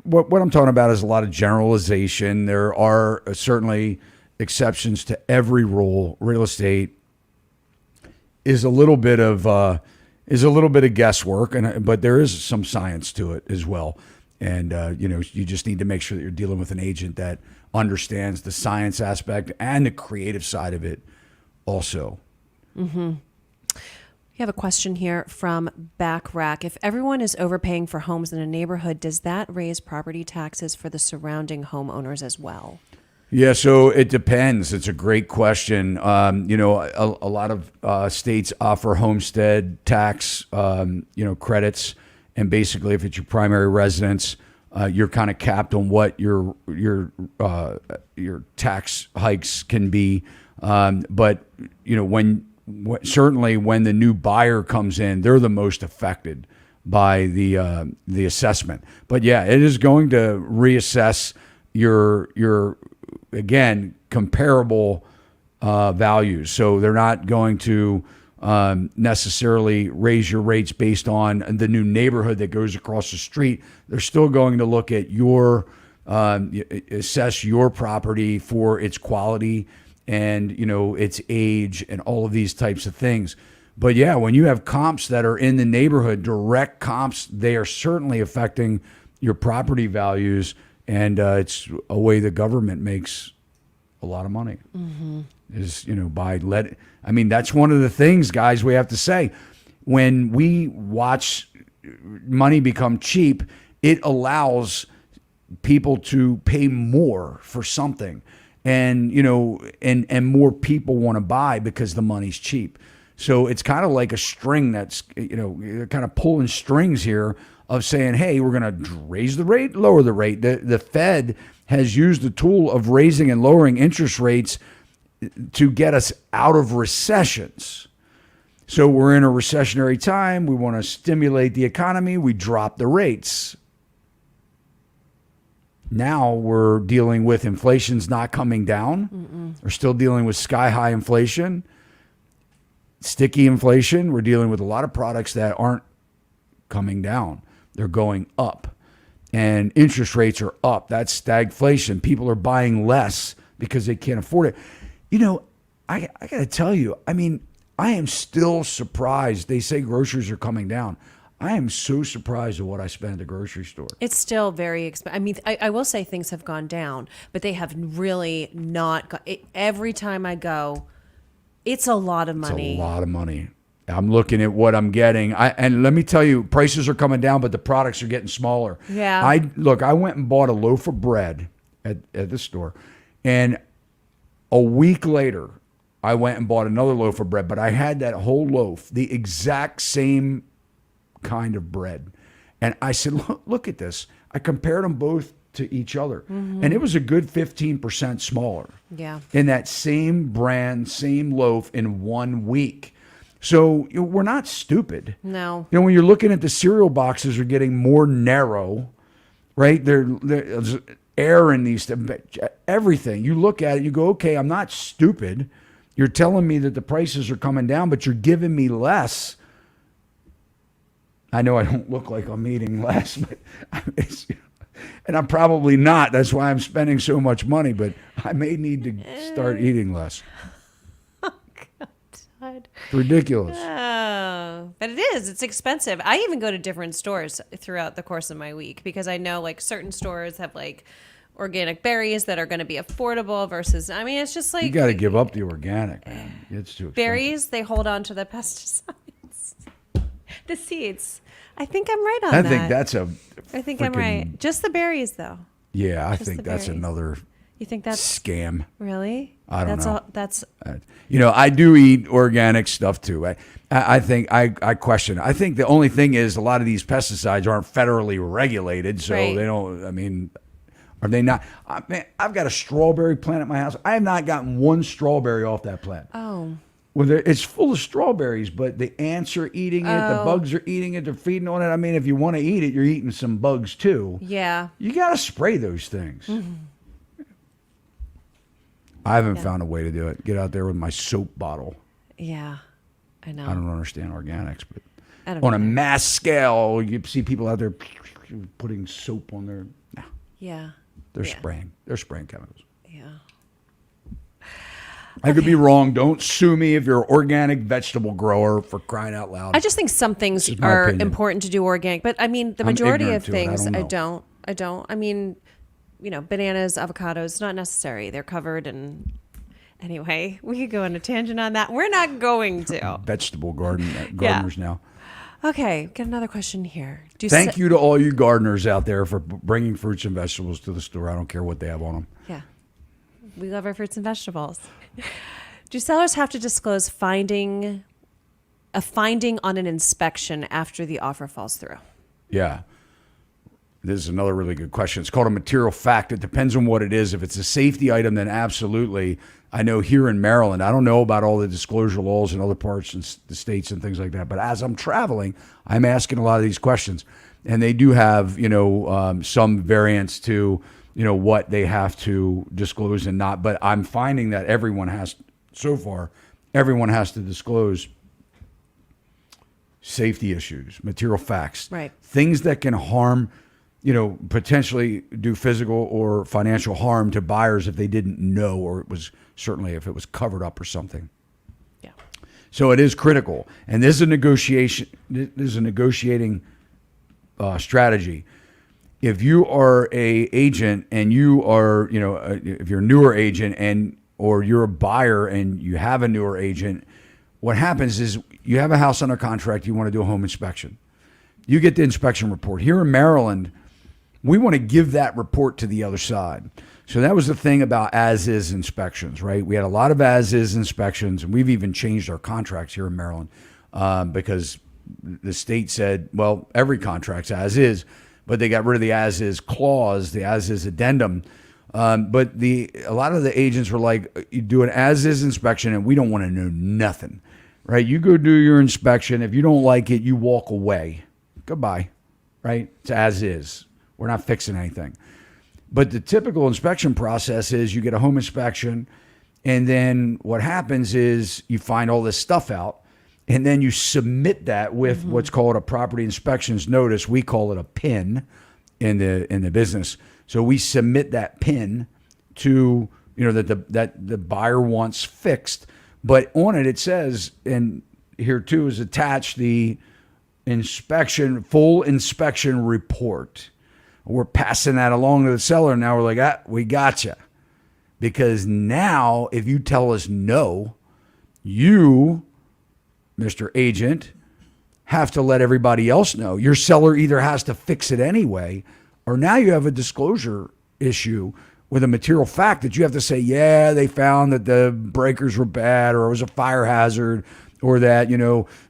what I'm talking about is a lot of generalization. There are certainly exceptions to every rule. Real estate is a little bit of guesswork, but there is some science to it as well. And you just need to make sure that you're dealing with an agent that understands the science aspect and the creative side of it also. Mm-hmm. We have a question here from Backrack. If everyone is overpaying for homes in a neighborhood, does that raise property taxes for the surrounding homeowners as well? Yeah, so it depends. It's a great question. A lot of states offer homestead tax, credits, and basically, if it's your primary residence, you're kind of capped on what your tax hikes can be. But certainly when the new buyer comes in, they're the most affected by the assessment. But yeah, it is going to reassess your again, comparable values. So they're not going to necessarily raise your rates based on the new neighborhood that goes across the street. They're still going to look at assess your property for its quality and, its age and all of these types of things. But yeah, when you have comps that are in the neighborhood, direct comps, they are certainly affecting your property values. And it's a way the government makes a lot of money. Mm-hmm. That's one of the things, guys, we have to say. When we watch money become cheap, it allows people to pay more for something. And, and more people want to buy because the money's cheap. So it's kind of like a string that's, kind of pulling strings here of saying, hey, we're going to raise the rate, lower the rate. The Fed has used the tool of raising and lowering interest rates to get us out of recessions. So we're in a recessionary time. We want to stimulate the economy. We drop the rates. Now we're dealing with inflation's not coming down. Mm-mm. We're still dealing with sky-high inflation, sticky inflation. We're dealing with a lot of products that aren't coming down. They're going up. And interest rates are up. That's stagflation. People are buying less because they can't afford it. I got to tell you, I am still surprised. They say groceries are coming down. I am so surprised at what I spend at the grocery store. It's still very expensive. I will say things have gone down, but they have really not. Every time I go, it's a lot of money. It's a lot of money. I'm looking at what I'm getting. And let me tell you, prices are coming down, but the products are getting smaller. Yeah. I went and bought a loaf of bread at the store. And a week later, I went and bought another loaf of bread. But I had that whole loaf, the exact same kind of bread. And I said, look at this. I compared them both to each other. Mm-hmm. And it was a good 15% smaller. Yeah. In that same brand, same loaf in 1 week. So we're not stupid. No. When you're looking at the cereal boxes are getting more narrow, right? There's air in these, everything. You look at it, you go, okay, I'm not stupid. You're telling me that the prices are coming down, but you're giving me less. I know I don't look like I'm eating less, but and I'm probably not. That's why I'm spending so much money, but I may need to start eating less. Ridiculous. But it is. It's expensive. I even go to different stores throughout the course of my week because I know like certain stores have like organic berries that are going to be affordable versus, I mean, it's just like You got to give up the organic, man. It's too expensive. berries, they hold on to the pesticides. The seeds. I think I'm right on that. I think that's a I think I'm right. Just the berries, though. Yeah, I Just think the that's berries. another You think that's scam. really? I don't know. That's I do eat organic stuff too. I think I question it. I think the only thing is a lot of these pesticides aren't federally regulated, so Right. they don't. I mean, are they not? Man, I've got a strawberry plant at my house. I have not gotten one strawberry off that plant. oh. Well, it's full of strawberries, but the ants are eating it. The bugs are eating it. They're feeding on it. I mean, if you want to eat it, you're eating some bugs too. Yeah. You got to spray those things. I haven't found a way to do it. Get out there with my soap bottle. Yeah. I know. I don't understand organics, but I don't on a either. mass scale, you see people out there putting soap on their. Nah, Yeah. they're Yeah. spraying. They're spraying chemicals. Yeah. I could be wrong. Don't sue me if you're an organic vegetable grower, for crying out loud. I just think some things is my are opinion. important to do organic, but I mean, the I'm majority ignorant of to it. I things don't I know. don't. I mean, bananas, avocados, not necessary. They're covered in. Anyway, we could go on a tangent on that. We're not going to. Vegetable gardeners now. Okay, get another question here. Thank you to all you gardeners out there for bringing fruits and vegetables to the store. I don't care what they have on them. Yeah. We love our fruits and vegetables. Do sellers have to disclose finding on an inspection after the offer falls through? Yeah. This is another really good question. It's called a material fact. It depends on what it is. If it's a safety item, then absolutely. I know here in Maryland, I don't know about all the disclosure laws in other parts of the states and things like that. But as I'm traveling, I'm asking a lot of these questions. And they do have, some variance to, what they have to disclose and not. But I'm finding that everyone has to disclose safety issues, material facts, Right. things that can harm, potentially do physical or financial harm to buyers if they didn't know, or it was certainly if it was covered up or something. Yeah. So it is critical, and this is a negotiation. This is a negotiating strategy. If you are a agent and you are, if you're a newer agent or you're a buyer and you have a newer agent, what happens is you have a house under contract. You want to do a home inspection. You get the inspection report. Here in Maryland, we want to give that report to the other side. So that was the thing about as-is inspections, right? We had a lot of as-is inspections, and we've even changed our contracts here in Maryland because the state said, well, every contract's as-is, but they got rid of the as-is clause, the as-is addendum. But a lot of the agents were like, you do an as-is inspection, and we don't want to know nothing, right? You go do your inspection. If you don't like it, you walk away. Goodbye, right? It's as-is. We're not fixing anything. But the typical inspection process is you get a home inspection, and then what happens is you find all this stuff out, and then you submit that with what's called a property inspections notice. We call it a PIN in the business. So we submit that PIN to, that the buyer wants fixed. But on it says, and here too is attached the full inspection report. We're passing that along to the seller. Now we're like, we gotcha. Because now if you tell us no, you, Mr. Agent, have to let everybody else know. Your seller either has to fix it anyway, or now you have a disclosure issue with a material fact that you have to say, yeah, they found that the breakers were bad, or it was a fire hazard, or that,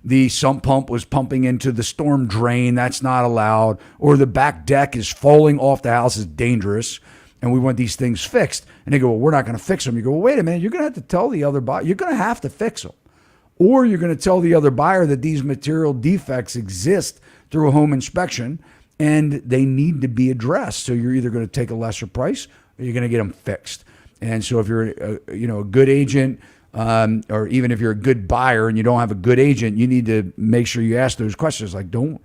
the sump pump was pumping into the storm drain. That's not allowed. Or the back deck is falling off the house, is dangerous, and we want these things fixed. And they go, well, we're not going to fix them. You go, well, wait a minute. You're going to have to tell the other buyer. You're going to have to fix them. Or you're going to tell the other buyer that these material defects exist through a home inspection, and they need to be addressed. So you're either going to take a lesser price, or you're going to get them fixed. And so if you're a good agent, or even if you're a good buyer and you don't have a good agent, you need to make sure you ask those questions. Like, don't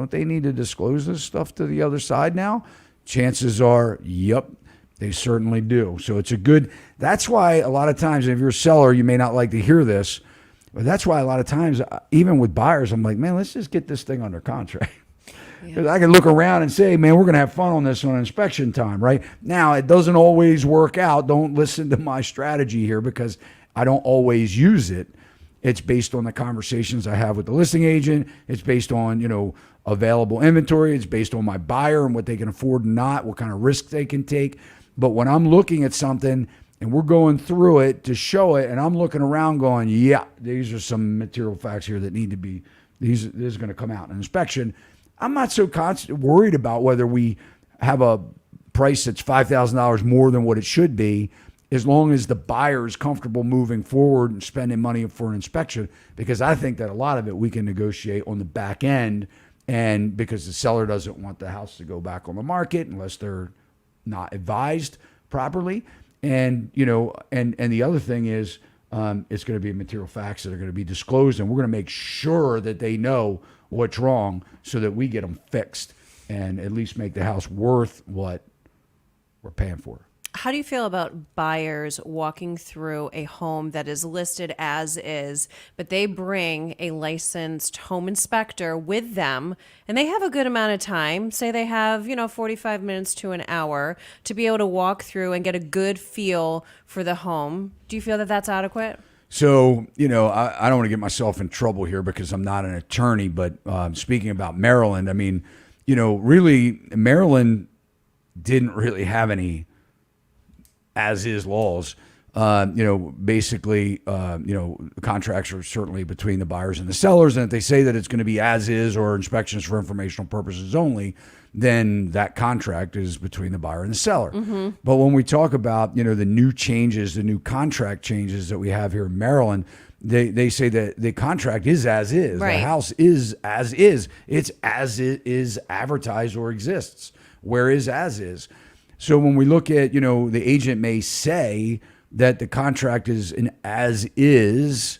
they need to disclose this stuff to the other side now? Chances are, yep, they certainly do. So that's why a lot of times, if you're a seller, you may not like to hear this, but that's why a lot of times, even with buyers, I'm like, man, let's just get this thing under contract. 'Cause I can look around and say, man, we're going to have fun on this on inspection time, right? Now, it doesn't always work out. Don't listen to my strategy here because I don't always use it. It's based on the conversations I have with the listing agent. It's based on, available inventory. It's based on my buyer and what they can afford and not, what kind of risk they can take. But when I'm looking at something and we're going through it to show it, and I'm looking around going, yeah, these are some material facts here that need to be, this is going to come out in inspection. I'm not so worried about whether we have a price that's $5,000 more than what it should be, as long as the buyer is comfortable moving forward and spending money for an inspection, because I think that a lot of it we can negotiate on the back end, and because the seller doesn't want the house to go back on the market unless they're not advised properly. And, and the other thing is, it's going to be material facts that are going to be disclosed, and we're going to make sure that they know what's wrong so that we get them fixed and at least make the house worth what we're paying for. How do you feel about buyers walking through a home that is listed as is, but they bring a licensed home inspector with them, and they have a good amount of time, say they have, 45 minutes to an hour to be able to walk through and get a good feel for the home? Do you feel that that's adequate? So, I don't want to get myself in trouble here because I'm not an attorney, but speaking about Maryland, I mean, really Maryland didn't really have any as-is laws. Basically, contracts are certainly between the buyers and the sellers, and if they say that it's going to be as-is or inspections for informational purposes only, then that contract is between the buyer and the seller. Mm-hmm. But when we talk about, the new changes, the new contract changes that we have here in Maryland, they say that the contract is as is. Right. The house is as is. It's as it is advertised or exists. Where is as is? So when we look at, the agent may say that the contract is an as is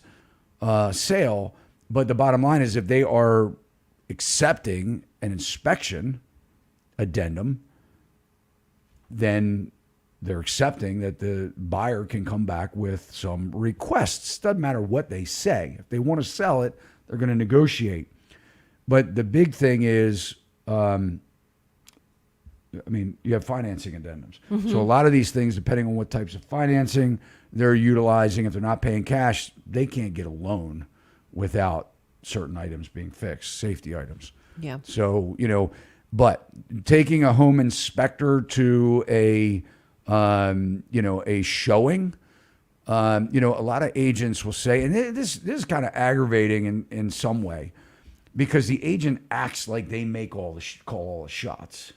sale, but the bottom line is if they are accepting an inspection addendum, then they're accepting that the buyer can come back with some requests. Doesn't matter what they say. If they want to sell it, they're going to negotiate. But the big thing is, you have financing addendums. Mm-hmm. So a lot of these things, depending on what types of financing they're utilizing, if they're not paying cash, they can't get a loan without certain items being fixed, safety items. Yeah. So, but taking a home inspector to a showing, a lot of agents will say, and this is kind of aggravating in some way, because the agent acts like they make call all the shots.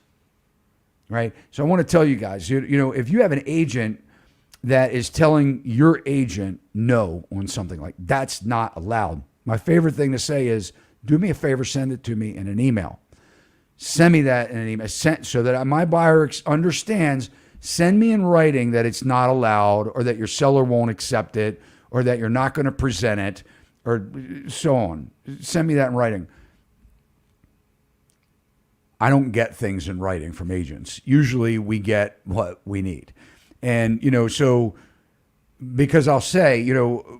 Right. So I want to tell you guys, if you have an agent that is telling your agent no on something, like that's not allowed. My favorite thing to say is, do me a favor, send it to me in an email. Send me that in an email so that my buyer understands. Send me in writing that it's not allowed, or that your seller won't accept it, or that you're not going to present it, or so on. Send me that in writing. I don't get things in writing from agents. Usually we get what we need. And, so because I'll say,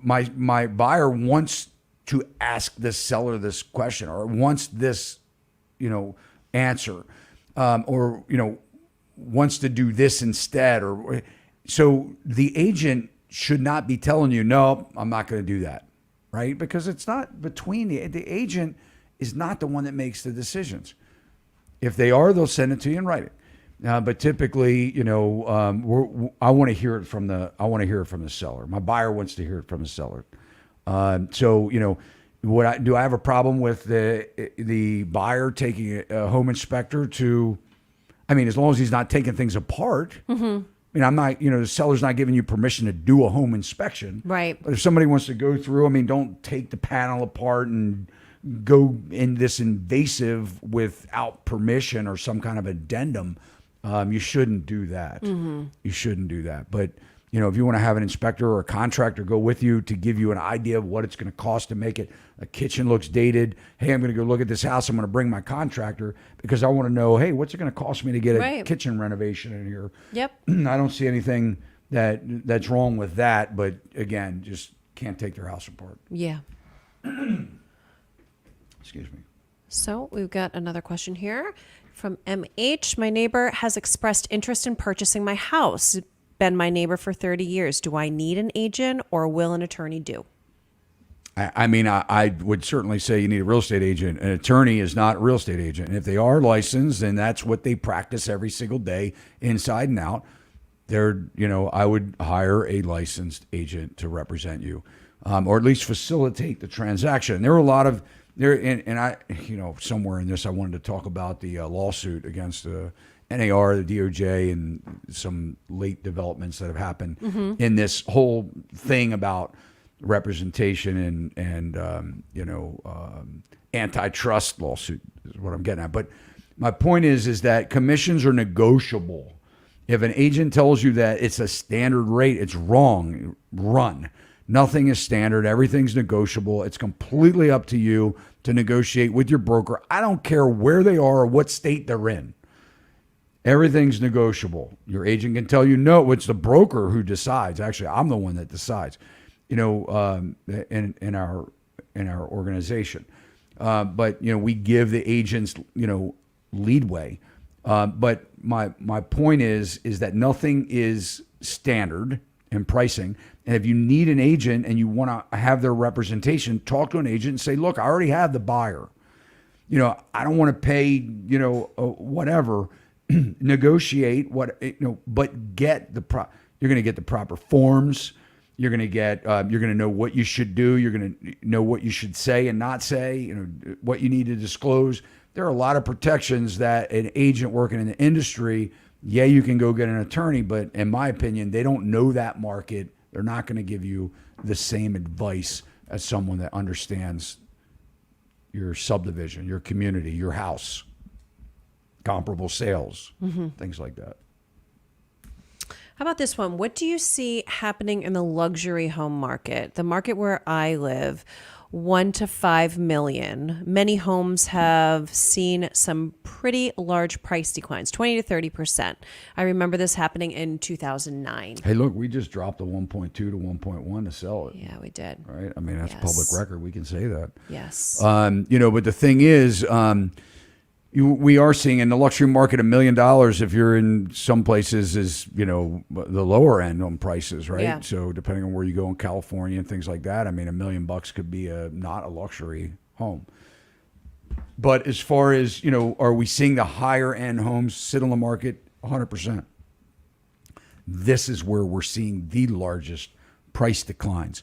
my buyer wants to ask the seller this question, or wants this, answer, or, wants to do this instead. Or so the agent should not be telling you, no, I'm not going to do that. Right. Because it's not between the agent is not the one that makes the decisions. If they are, they'll send it to you in writing. But typically, I want to hear it from the seller. My buyer wants to hear it from the seller. So, do I have a problem with the buyer taking a home inspector to? As long as he's not taking things apart. Mm-hmm. I'm not. The seller's not giving you permission to do a home inspection. Right. But if somebody wants to go through, don't take the panel apart and go in this invasive without permission or some kind of addendum. You shouldn't do that. Mm-hmm. You shouldn't do that. But, if you want to have an inspector or a contractor go with you to give you an idea of what it's going to cost to make it, a kitchen looks dated. Hey, I'm going to go look at this house. I'm going to bring my contractor because I want to know, hey, what's it going to cost me to get a kitchen renovation in here? Yep. I don't see anything that's wrong with that. But again, just can't take their house apart. Yeah. Excuse me. So we've got another question here from MH. My neighbor has expressed interest in purchasing my house. Been my neighbor for 30 years. Do I need an agent or will an attorney do? I mean, I would certainly say you need a real estate agent. An attorney is not a real estate agent. And if they are licensed, then that's what they practice every single day, inside and out. I would hire a licensed agent to represent you, or at least facilitate the transaction. There were a lot of and I, somewhere in this, I wanted to talk about the lawsuit against the NAR, the DOJ, and some late developments that have happened in this whole thing about representation and antitrust lawsuit is what I'm getting at. But my point is that commissions are negotiable. If an agent tells you that it's a standard rate, it's wrong. Run. Nothing is standard. Everything's negotiable. It's completely up to you to negotiate with your broker. I don't care where they are or what state they're in. Everything's negotiable. Your agent can tell you no. It's the broker who decides. Actually, I'm the one that decides. In our organization, but we give the agents leadway. But my point is that nothing is standard in pricing. And if you need an agent and you want to have their representation, talk to an agent and say, look, I already have the buyer. I don't want to pay, whatever, negotiate but get you're going to get the proper forms. You're going to know what you should do. You're going to know what you should say and not say, what you need to disclose. There are a lot of protections that an agent working in the industry, you can go get an attorney, but in my opinion, they don't know that market. They're not going to give you the same advice as someone that understands your subdivision, your community, your house, comparable sales, things like that. How about this one? What do you see happening in the luxury home market? The market where I live, 1 to 5 million. Many homes have seen some pretty large price declines, 20 to 30%. I remember this happening in 2009. Hey, look, we just dropped the 1.2 to 1.1 to sell it. Yeah, we did. Right? I mean, that's public record. We can say that. Yes. But the thing is, we are seeing in the luxury market $1 million, if you're in some places, is the lower end on prices, right? Yeah. So depending on where you go in California and things like that, I mean, $1 million could be not a luxury home. But as far as are we seeing the higher end homes sit on the market? 100%. This is where we're seeing the largest price declines.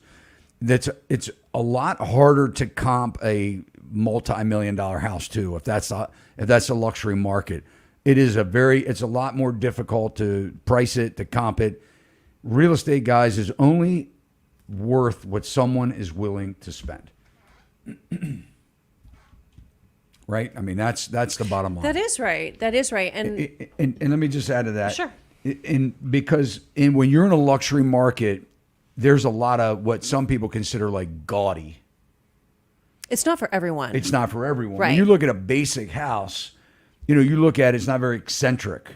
It's a lot harder to comp a multi-million-dollar house too. If that's a luxury market, it's a lot more difficult to price it, to comp it. Real estate, guys, is only worth what someone is willing to spend. Right? I mean, that's the bottom line. That is right. And let me just add to that. Sure. Because when you're in a luxury market, there's a lot of what some people consider like gaudy. it's not for everyone. It's not for everyone. Right. When you look at a basic house, you look at it's not very eccentric,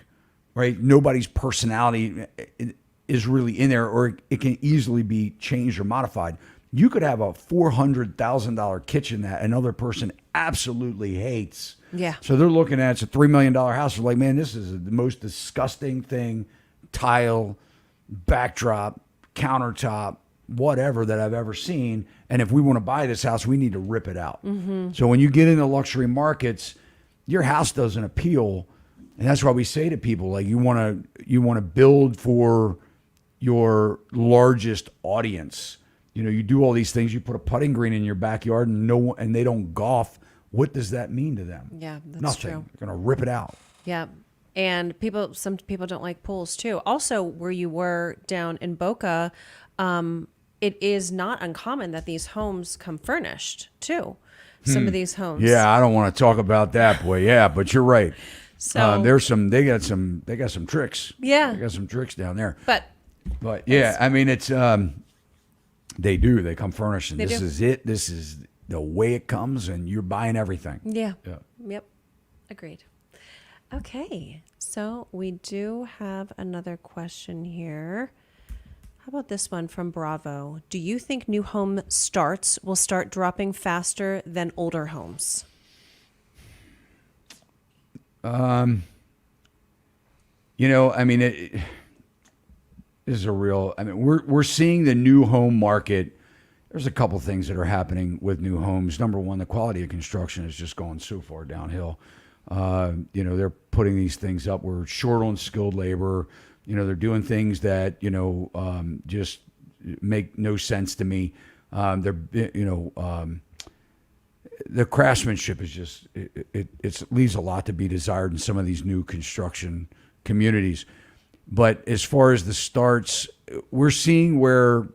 right? Nobody's personality is really in there, or it can easily be changed or modified. You could have a $400,000 kitchen that another person absolutely hates. Yeah. So they're looking at, it's a $3 million house. They're like, man, this is the most disgusting thing, tile, backdrop, countertop, whatever that I've ever seen. And if we want to buy this house, we need to rip it out. Mm-hmm. So when you get into luxury markets, your house doesn't appeal. And that's why we say to people, like, you want to build for your largest audience. You do all these things. You put a putting green in your backyard, and they don't golf. What does that mean to them? Yeah, that's Nothing. true. They're going to rip it out. Yeah. And some people don't like pools too. Also, where you were down in Boca, it is not uncommon that these homes come furnished too. Some of these homes. Yeah, I don't want to talk about that, boy. Yeah, but you're right. So they got some tricks. Yeah. They got some tricks down there. But yeah, I mean, it's they come furnished, and this do. is it. This is the way it comes, and you're buying everything. yeah. Yeah. Yep. Agreed. Okay. So we do have another question here. How about this one from Bravo? Do you think new home starts will start dropping faster than older homes? I mean, this is a real. I mean, we're seeing the new home market. There's a couple things that are happening with new homes. Number one, the quality of construction is just going so far downhill. They're putting these things up. We're short on skilled labor. They're doing things that just make no sense to me. The craftsmanship is just it leaves a lot to be desired in some of these new construction communities. But as far as the starts, we're seeing where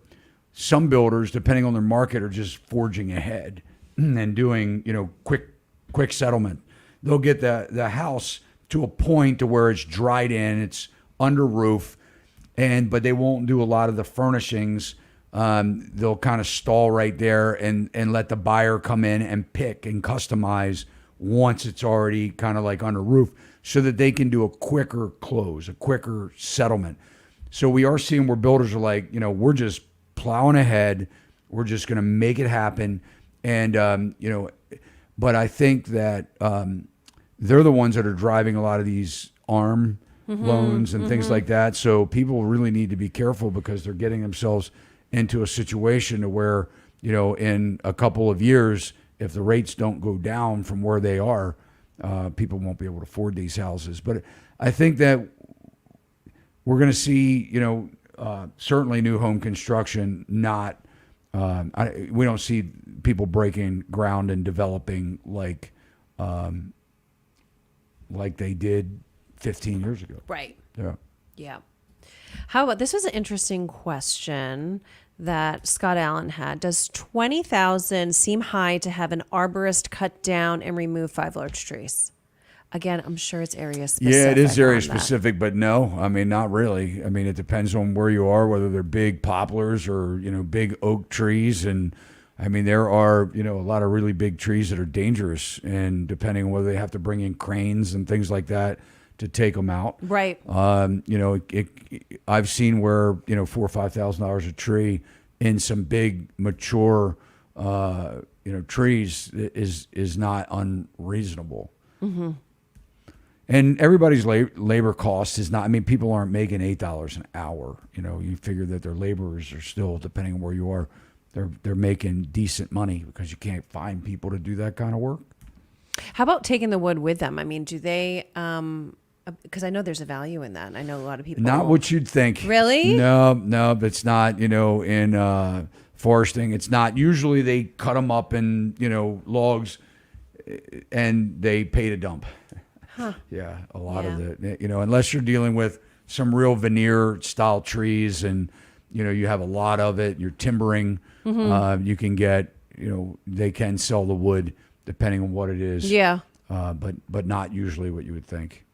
some builders, depending on their market, are just forging ahead and doing quick settlement. They'll get the house to a point to where it's dried in, it's under roof, but they won't do a lot of the furnishings. They'll kind of stall right there and let the buyer come in and pick and customize once it's already kind of like under roof, so that they can do a quicker close, a quicker settlement. So we are seeing where builders are like, we're just plowing ahead. We're just going to make it happen. And, but I think that they're the ones that are driving a lot of these ARM loans and things like that. So people really need to be careful, because they're getting themselves into a situation to where, in a couple of years, if the rates don't go down from where they are, people won't be able to afford these houses. But I think that we're going to see, certainly new home construction not. We don't see people breaking ground and developing like they did 15 years ago. Right. Yeah. Yeah. How about, this was an interesting question that Scott Allen had. Does $20,000 seem high to have an arborist cut down and remove 5 large trees? Again, I'm sure it's area specific. Yeah, it is area specific, but no, I mean, not really. I mean, it depends on where you are, whether they're big poplars or, big oak trees. And I mean, there are, a lot of really big trees that are dangerous, and depending on whether they have to bring in cranes and things like that to take them out. Right. I've seen where, $4,000 or $5,000 a tree in some big mature, trees is not unreasonable. Mm-hmm. And everybody's labor cost is not, I mean, people aren't making $8 an hour. You figure that their laborers are still, depending on where you are, they're making decent money, because you can't find people to do that kind of work. How about taking the wood with them? I mean, do they, because I know there's a value in that. I know a lot of people. Not what you'd think. Really? No, it's not, in foresting. It's not. Usually they cut them up in, logs, and they pay to dump. Huh. Yeah, a lot of the, unless you're dealing with some real veneer style trees, and, you have a lot of it, you're timbering, you can get, they can sell the wood depending on what it is. Yeah. But not usually what you would think.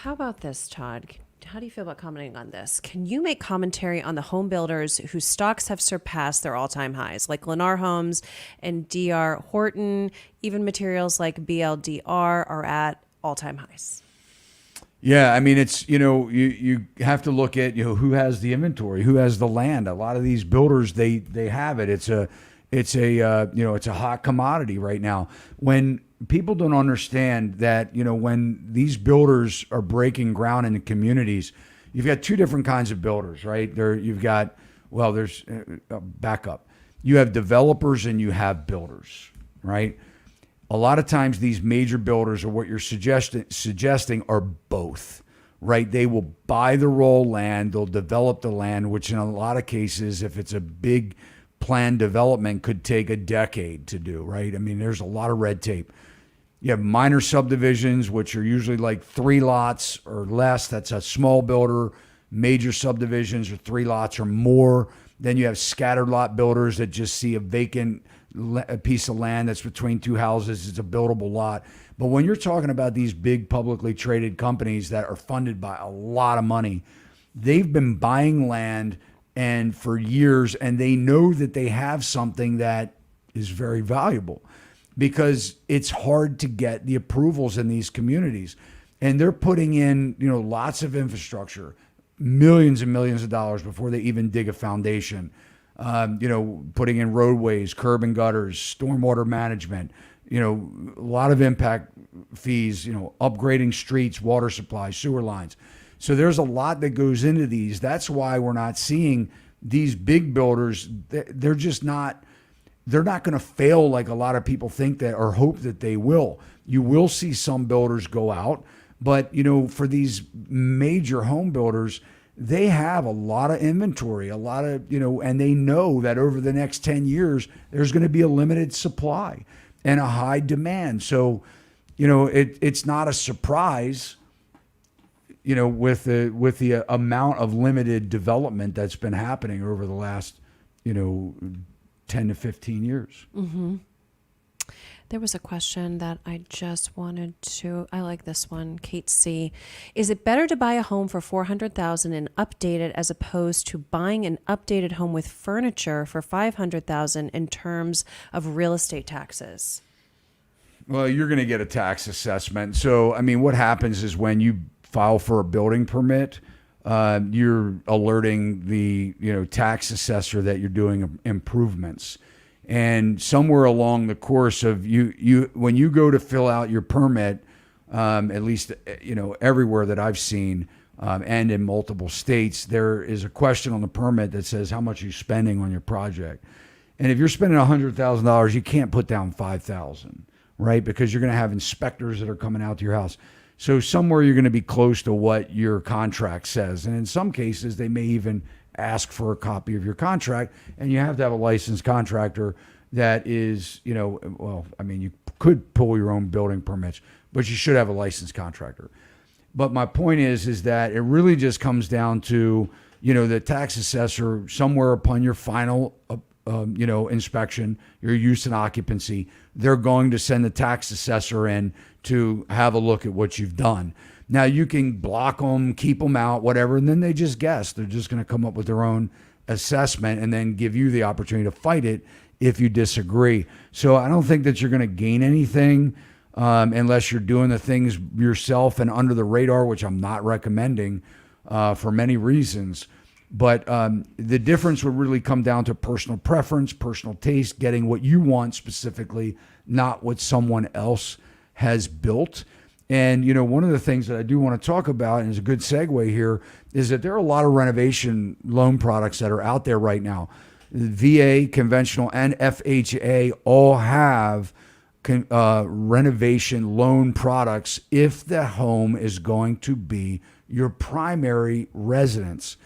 How about this, Todd? How do you feel about commenting on this? Can you make commentary on the home builders whose stocks have surpassed their all-time highs, like Lennar Homes and DR Horton? Even materials like BLDR are at all-time highs. Yeah, I mean, it's, you have to look at, who has the inventory, who has the land. A lot of these builders, they have it. It's a hot commodity right now. When people don't understand that, when these builders are breaking ground in the communities, you've got two different kinds of builders, right? There's backup. You have developers and you have builders, right? A lot of times these major builders, or what you're suggesting, are both, right? They will buy the raw land, they'll develop the land, which in a lot of cases, if it's a big planned development, could take a decade to do, right? I mean, there's a lot of red tape. You have minor subdivisions, which are usually like 3 lots or less. That's a small builder. Major subdivisions are 3 lots or more. Then you have scattered lot builders that just see a vacant piece of land that's between 2 houses. It's a buildable lot. But when you're talking about these big publicly traded companies that are funded by a lot of money, they've been buying land and for years, and they know that they have something that is very valuable, because it's hard to get the approvals in these communities. And they're putting in, lots of infrastructure, millions and millions of dollars before they even dig a foundation. Putting in roadways, curb and gutters, stormwater management, a lot of impact fees, upgrading streets, water supply, sewer lines. So there's a lot that goes into these. That's why we're not seeing these big builders. They're just not. They're not going to fail like a lot of people think that or hope that they will. You will see some builders go out, but for these major home builders, they have a lot of inventory, a lot of, and they know that over the next 10 years, there's going to be a limited supply and a high demand. So, it's not a surprise, with the amount of limited development that's been happening over the last, 10 to 15 years. Mm-hmm. There was a question that I just wanted to, I like this one, Kate C. Is it better to buy a home for $400,000 and update it as opposed to buying an updated home with furniture for $500,000 in terms of real estate taxes? Well, you're going to get a tax assessment. So, what happens is when you file for a building permit, you're alerting the tax assessor that you're doing improvements, and somewhere along the course of you when you go to fill out your permit, at least everywhere that I've seen, and in multiple states, there is a question on the permit that says how much you're spending on your project, and if you're spending $100,000, you can't put down $5,000, right? Because you're going to have inspectors that are coming out to your house. So somewhere you're going to be close to what your contract says. And in some cases, they may even ask for a copy of your contract, and you have to have a licensed contractor that is, you could pull your own building permits, but you should have a licensed contractor. But my point is that it really just comes down to, the tax assessor somewhere upon your final inspection, your use and occupancy, they're going to send the tax assessor in to have a look at what you've done. Now you can block them, keep them out, whatever, and then they just guess. They're just going to come up with their own assessment and then give you the opportunity to fight it if you disagree. So I don't think that you're going to gain anything unless you're doing the things yourself and under the radar, which I'm not recommending for many reasons. But the difference would really come down to personal preference, personal taste, getting what you want specifically, not what someone else has built. And, one of the things that I do want to talk about, and is a good segue here, is that there are a lot of renovation loan products that are out there right now. VA, conventional, and FHA all have renovation loan products if the home is going to be your primary residence.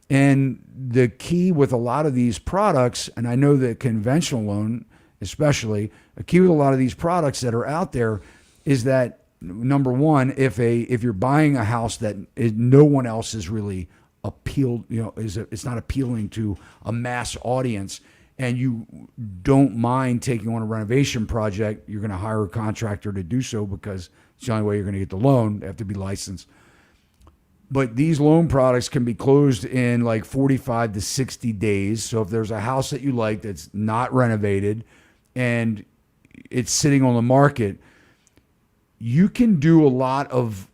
And the key with a lot of these products, and I know that conventional loan especially, a key with a lot of these products that are out there is that, number one, if you're buying a house that no one else is really appealed, it's not appealing to a mass audience, and you don't mind taking on a renovation project, you're going to hire a contractor to do so because it's the only way you're going to get the loan. They have to be licensed. But these loan products can be closed in like 45 to 60 days. So if there's a house that you like that's not renovated and it's sitting on the market, you can do a lot of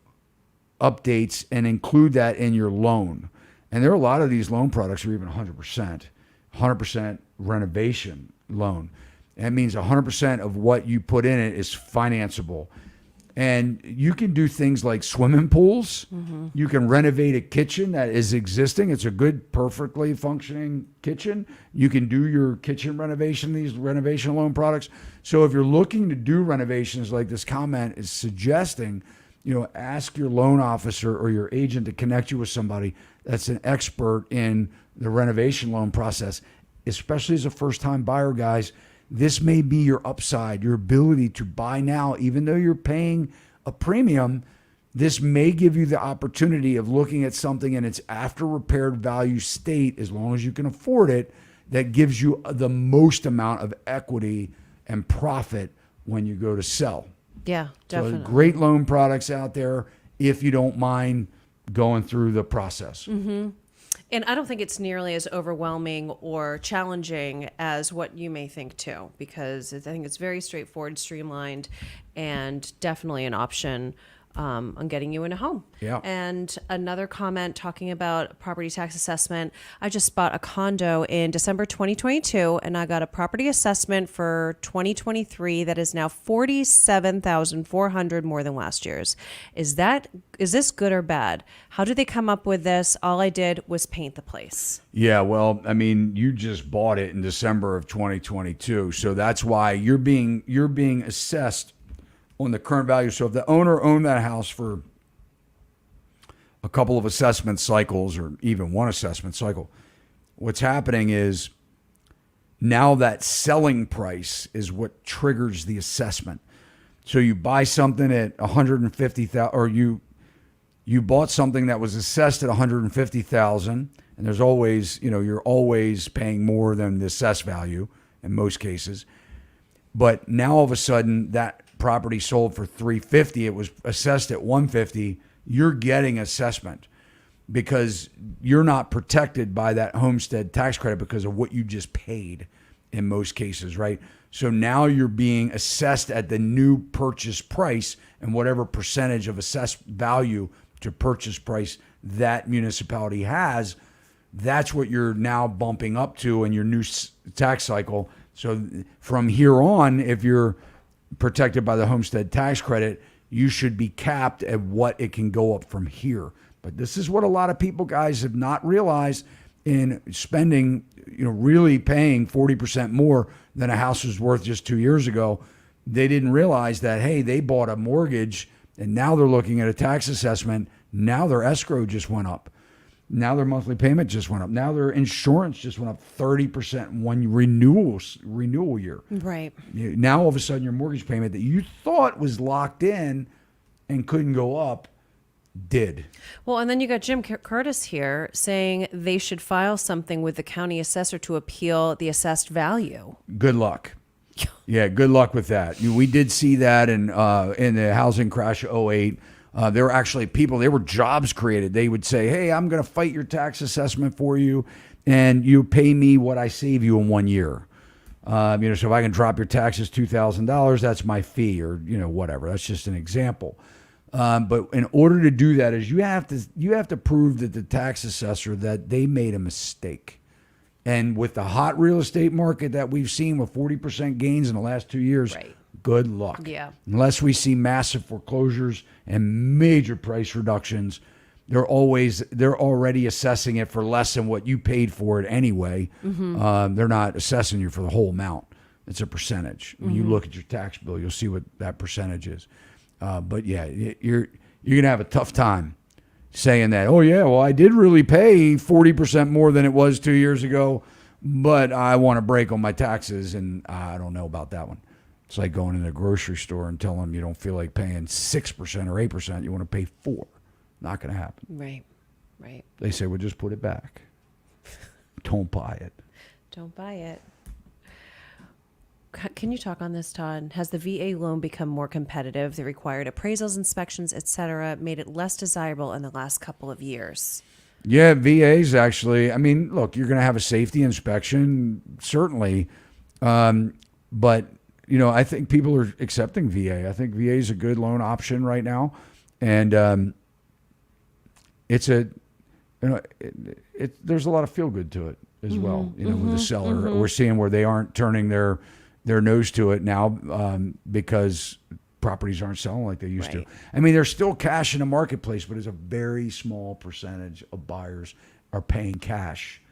updates and include that in your loan. And there are a lot of these loan products that are even 100% renovation loan. That means 100% of what you put in it is financeable. And you can do things like swimming pools. Mm-hmm. You can renovate a kitchen that is existing. It's a good, perfectly functioning kitchen. You can do your kitchen renovation, these renovation loan products. So if you're looking to do renovations like this comment is suggesting, ask your loan officer or your agent to connect you with somebody that's an expert in the renovation loan process, especially as a first-time buyer, guys. This may be your upside, your ability to buy now, even though you're paying a premium. This may give you the opportunity of looking at something in its after repaired value state, as long as you can afford it, that gives you the most amount of equity and profit when you go to sell. Yeah, definitely. So great loan products out there if you don't mind going through the process. Mm-hmm. And I don't think it's nearly as overwhelming or challenging as what you may think too, because I think it's very straightforward, streamlined, and definitely an option on getting you in a home. Yeah. And another comment talking about property tax assessment. I just bought a condo in December 2022, and I got a property assessment for 2023 that is now $47,400 more than last year's. Is this good or bad? How did they come up with this? All I did was paint the place. Yeah, well, I mean, you just bought it in December of 2022, so that's why you're being assessed on the current value. So if the owner owned that house for a couple of assessment cycles or even one assessment cycle, what's happening is now that selling price is what triggers the assessment. So you buy something at 150,000, or you bought something that was assessed at 150,000, and there's always, you're always paying more than the assessed value in most cases. But now all of a sudden that property sold for 350, it was assessed at 150, you're getting assessment because you're not protected by that homestead tax credit because of what you just paid in most cases, right? So now you're being assessed at the new purchase price, and whatever percentage of assessed value to purchase price that municipality has, that's what you're now bumping up to in your new tax cycle. So from here on, if you're protected by the homestead tax credit, you should be capped at what it can go up from here. But this is what a lot of people, guys, have not realized in spending, really paying 40% more than a house was worth just 2 years ago. They didn't realize that, hey, they bought a mortgage and now they're looking at a tax assessment. Now their escrow just went up. Now their monthly payment just went up. Now their insurance just went up 30% in one renewal year. Right. Now all of a sudden your mortgage payment that you thought was locked in and couldn't go up did. Well, and then you got Jim Curtis here saying they should file something with the county assessor to appeal the assessed value. Good luck. Yeah, good luck with that. We did see that in the housing crash of 2008. There were actually people, there were jobs created. They would say, hey, I'm going to fight your tax assessment for you, and you pay me what I save you in 1 year. So if I can drop your taxes $2,000, that's my fee, or whatever. That's just an example. But in order to do that, is you have to prove that the tax assessor that they made a mistake. And with the hot real estate market that we've seen with 40% gains in the last 2 years, right. Good luck. Yeah. Unless we see massive foreclosures and major price reductions, they're already assessing it for less than what you paid for it anyway. Mm-hmm. They're not assessing you for the whole amount. It's a percentage. When you look at your tax bill, you'll see what that percentage is. But yeah, you're gonna have a tough time saying that. Oh yeah, well I did really pay 40% more than it was 2 years ago, but I want a break on my taxes, and I don't know about that one. It's like going in a grocery store and telling them you don't feel like paying 6% or 8%. You want to pay 4%. Not going to happen. Right. They say, well, just put it back. Don't buy it. Don't buy it. Can you talk on this, Todd? Has the VA loan become more competitive? The required appraisals, inspections, etc., made it less desirable in the last couple of years? Yeah, VAs actually. I mean, look, you're going to have a safety inspection, certainly. But I think people are accepting VA. I think VA is a good loan option right now, and it's there's a lot of feel good to it as well. With the seller, we're seeing where they aren't turning their nose to it now because properties aren't selling like they used to. I mean, there's still cash in the marketplace, but it's a very small percentage of buyers are paying cash.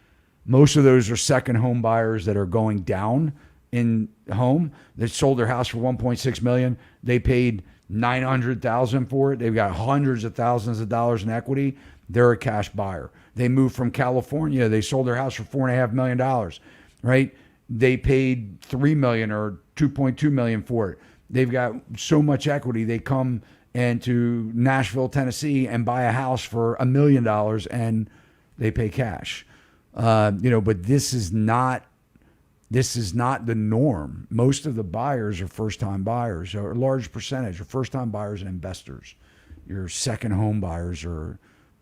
Most of those are second home buyers that are going down in home. They sold their house for $1.6 million. They paid $900,000 for it. They've got hundreds of thousands of dollars in equity. They're a cash buyer. They moved from California. They sold their house for $4.5 million, right? They paid $3 million or $2.2 million for it. They've got so much equity. They come into Nashville, Tennessee, and buy a house for $1 million, and they pay cash. But this is not the norm. Most of the buyers are first-time buyers, or a large percentage are first-time buyers and investors. Your second home buyers are,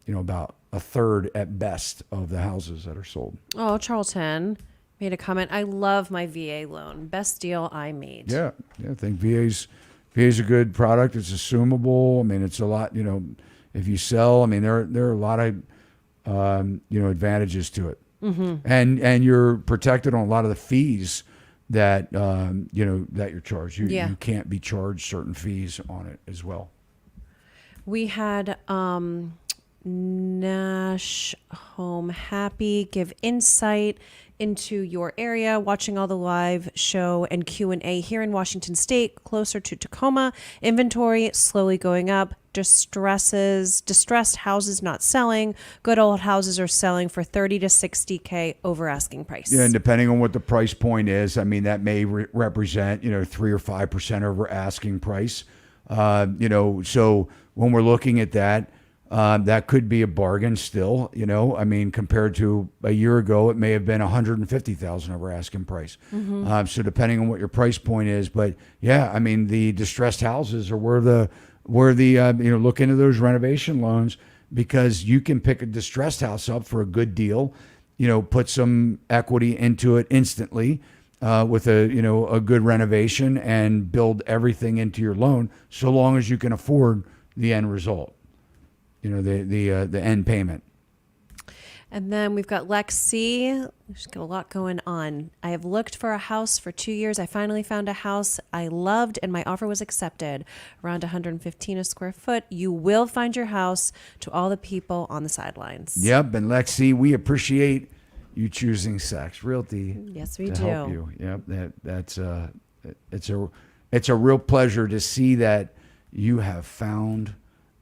about a third at best of the houses that are sold. Oh, Charlton made a comment. I love my VA loan. Best deal I made. Yeah, I think VA's Fee is a good product. It's assumable. I mean, it's a lot, if you sell, I mean, there are a lot of, advantages to it. And you're protected on a lot of the fees that, that you're charged. You can't be charged certain fees on it as well. We had Nash Home Happy give insight into your area, watching all the live show and Q&A here in Washington State, closer to Tacoma. Inventory slowly going up. Distressed houses not selling. Good old houses are selling for $30,000 to $60,000 over asking price. Yeah, and depending on what the price point is, I mean, that may represent 3 or 5% over asking price. So when we're looking at that, that could be a bargain still, I mean, compared to a year ago, it may have been $150,000 over asking price. So depending on what your price point is, but yeah, I mean, the distressed houses are where the look into those renovation loans, because you can pick a distressed house up for a good deal, put some equity into it instantly, with a good renovation and build everything into your loan, so long as you can afford the end result. The end payment. And then we've got Lex C. There's got a lot going on. I have looked for a house for 2 years. I finally found a house I loved, and my offer was accepted. Around $115 a square foot. You will find your house. To all the people on the sidelines. Yep, and Lex C, we appreciate you choosing Sachs Realty. Yes, we to do. Help you. Yep, it's a real pleasure to see that you have found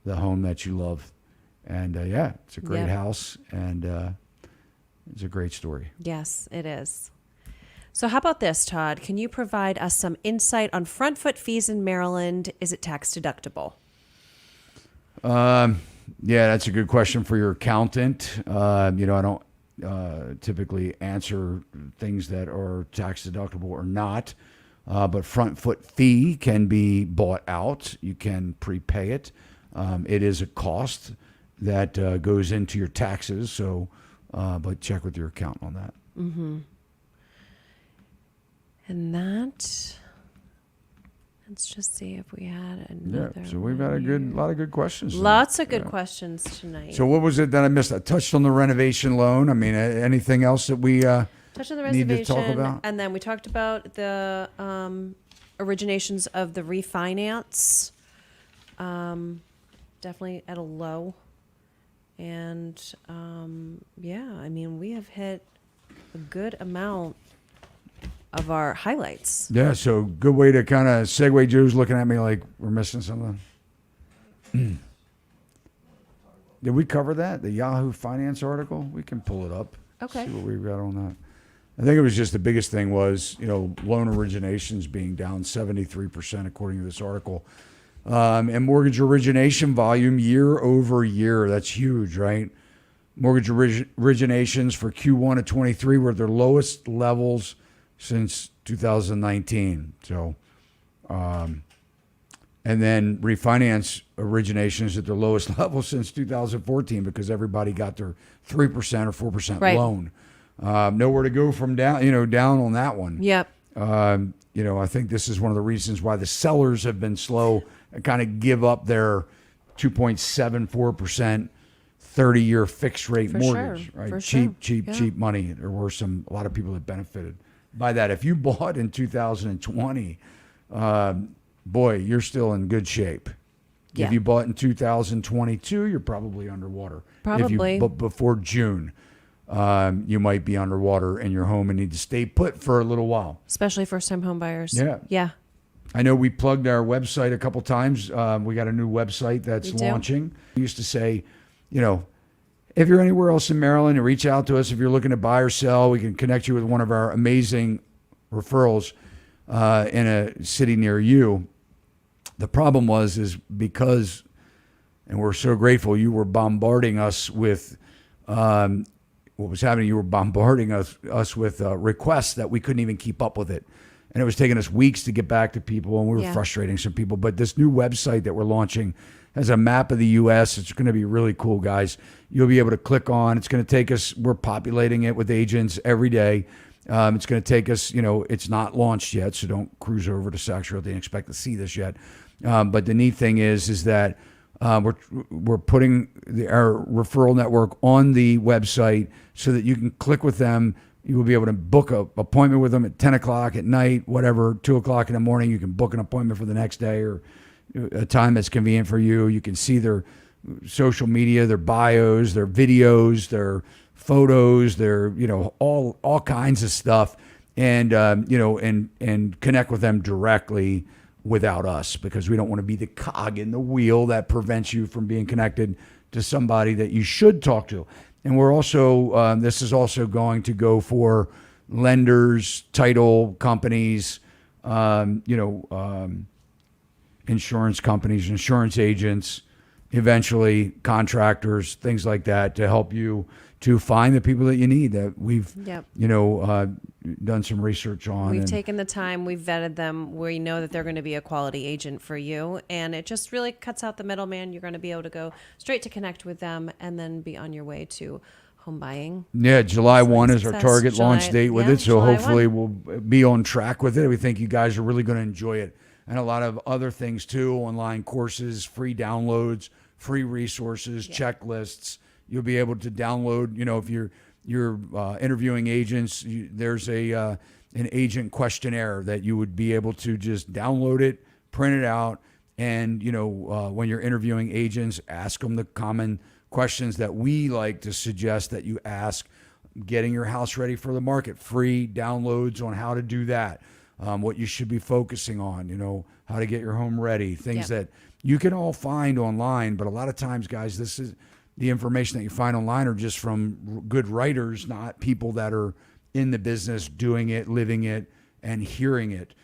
the home that you love. And it's a great house, and it's a great story. Yes, it is. So how about this, Todd? Can you provide us some insight on front foot fees in Maryland? Is it tax deductible? Yeah, that's a good question for your accountant. I don't typically answer things that are tax deductible or not. But front foot fee can be bought out. You can prepay it. It is a cost that goes into your taxes. So, but check with your accountant on that. Mm-hmm. And let's just see if we had another. Yeah, so we've got a lot of good questions. Lots of good questions tonight. So what was it that I missed? I touched on the renovation loan. I mean, anything else that we touched on the need reservation, to talk about? And then we talked about the originations of the refinance. Definitely at a low. And I mean, we have hit a good amount of our highlights. Yeah, so good way to kind of segue. Joe's looking at me like we're missing something. Did we cover that? The Yahoo Finance article? We can pull it up. Okay. See what we've got on that. I think it was just the biggest thing was, loan originations being down 73% according to this article. And mortgage origination volume year over year. That's huge, right? Mortgage originations for Q1 of 23 were their lowest levels since 2019. So, and then refinance originations at their lowest level since 2014 because everybody got their 3% or 4% loan. Nowhere to go from down, down on that one. Yep. I think this is one of the reasons why the sellers have been slow and kind of give up their 2.74% 30-year fixed rate mortgage, right? For cheap money. There were a lot of people that benefited by that. If you bought in 2020, boy, you're still in good shape. Yeah. If you bought in 2022, you're probably underwater. Probably. But before June, you might be underwater in your home and need to stay put for a little while. Especially first-time home buyers. Yeah. Yeah. I know we plugged our website a couple times. We got a new website that's launching. We used to say, if you're anywhere else in Maryland, reach out to us. If you're looking to buy or sell, we can connect you with one of our amazing referrals in a city near you. The problem is because, and we're so grateful, you were bombarding us with what was happening. You were bombarding us with requests that we couldn't even keep up with it. And it was taking us weeks to get back to people, and we were frustrating some people. But this new website that we're launching has a map of the U.S. It's going to be really cool, guys. You'll be able to click on. It's going to take us, we're populating it with agents every day. It's going to take us, it's not launched yet, so don't cruise over to Sachs Realty and expect to see this yet. But the neat thing is that we're putting our referral network on the website so that you can click with them. You will be able to book an appointment with them at 10 o'clock at night, whatever, 2 o'clock in the morning. You can book an appointment for the next day or a time that's convenient for you. You can see their social media, their bios, their videos, their photos, their, all kinds of stuff, and, and connect with them directly without us, because we don't want to be the cog in the wheel that prevents you from being connected to somebody that you should talk to. And we're also, this is also going to go for lenders, title companies, insurance companies, insurance agents, eventually contractors, things like that, to help you to find the people that you need that we've, done some research on. We've taken the time, we've vetted them. We know that they're going to be a quality agent for you. And it just really cuts out the middleman. You're going to be able to go straight to connect with them and then be on your way to home buying. Yeah, July 1 is our target launch date with it. So July hopefully 1. we'll be on track with it. We think you guys are really going to enjoy it. And a lot of other things too, online courses, free downloads, free resources, checklists. You'll be able to download, if you're interviewing agents, there's an agent questionnaire that you would be able to just download it, print it out, and when you're interviewing agents, ask them the common questions that we like to suggest that you ask. Getting your house ready for the market, free downloads on how to do that, what you should be focusing on, how to get your home ready, things that you can all find online. But a lot of times, guys, this is the information that you find online are just from good writers, not people that are in the business doing it, living it, and hearing it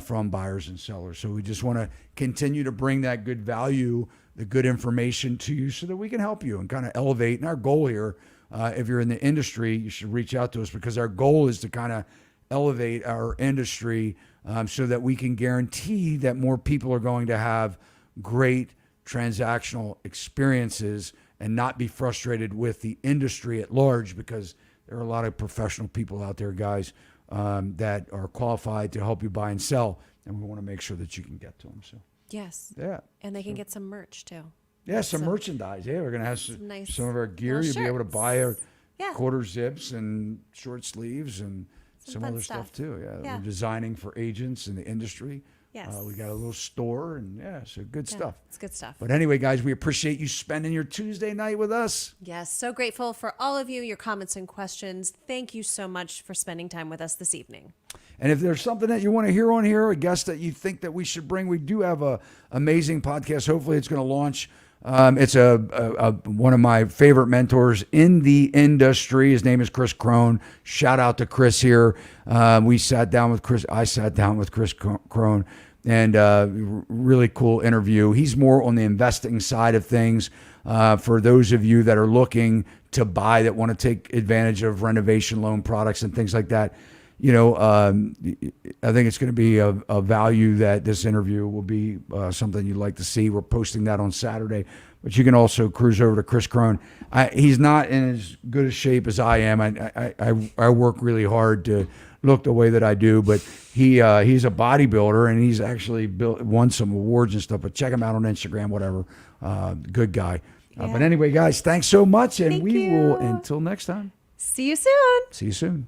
from buyers and sellers. So we just want to continue to bring that good value, the good information to you so that we can help you and kind of elevate. And our goal here, if you're in the industry, you should reach out to us, because our goal is to kind of elevate our industry so that we can guarantee that more people are going to have great transactional experiences and not be frustrated with the industry at large, because there are a lot of professional people out there, guys, that are qualified to help you buy and sell, and we want to make sure that you can get to them. So yes, and they can get some merch too. Yeah, some merchandise. Yeah, we're gonna have some of our gear. You'll be able to buy our quarter zips and short sleeves and some other stuff too. Yeah, we're designing for agents in the industry. Yes. We got a little store, and so good stuff. It's good stuff. But anyway, guys, we appreciate you spending your Tuesday night with us. Yes, so grateful for all of you, your comments and questions. Thank you so much for spending time with us this evening. And if there's something that you want to hear on here, a guest that you think that we should bring, we do have a amazing podcast. Hopefully it's going to launch. It's one of my favorite mentors in the industry. His name is Chris Crone. Shout out to Chris here. I sat down with Chris Crone, and really cool interview. He's more on the investing side of things. For those of you that are looking to buy, that want to take advantage of renovation loan products and things like that, I think it's going to be a value that this interview will be something you'd like to see. We're posting that on Saturday, but you can also cruise over to Chris Crone. He's not in as good a shape as I am. I work really hard to look the way that I do, but he's a bodybuilder, and he's actually won some awards and stuff. But check him out on Instagram, whatever. Good guy. But anyway, guys, thanks so much, and we will, until next time. See you soon. See you soon.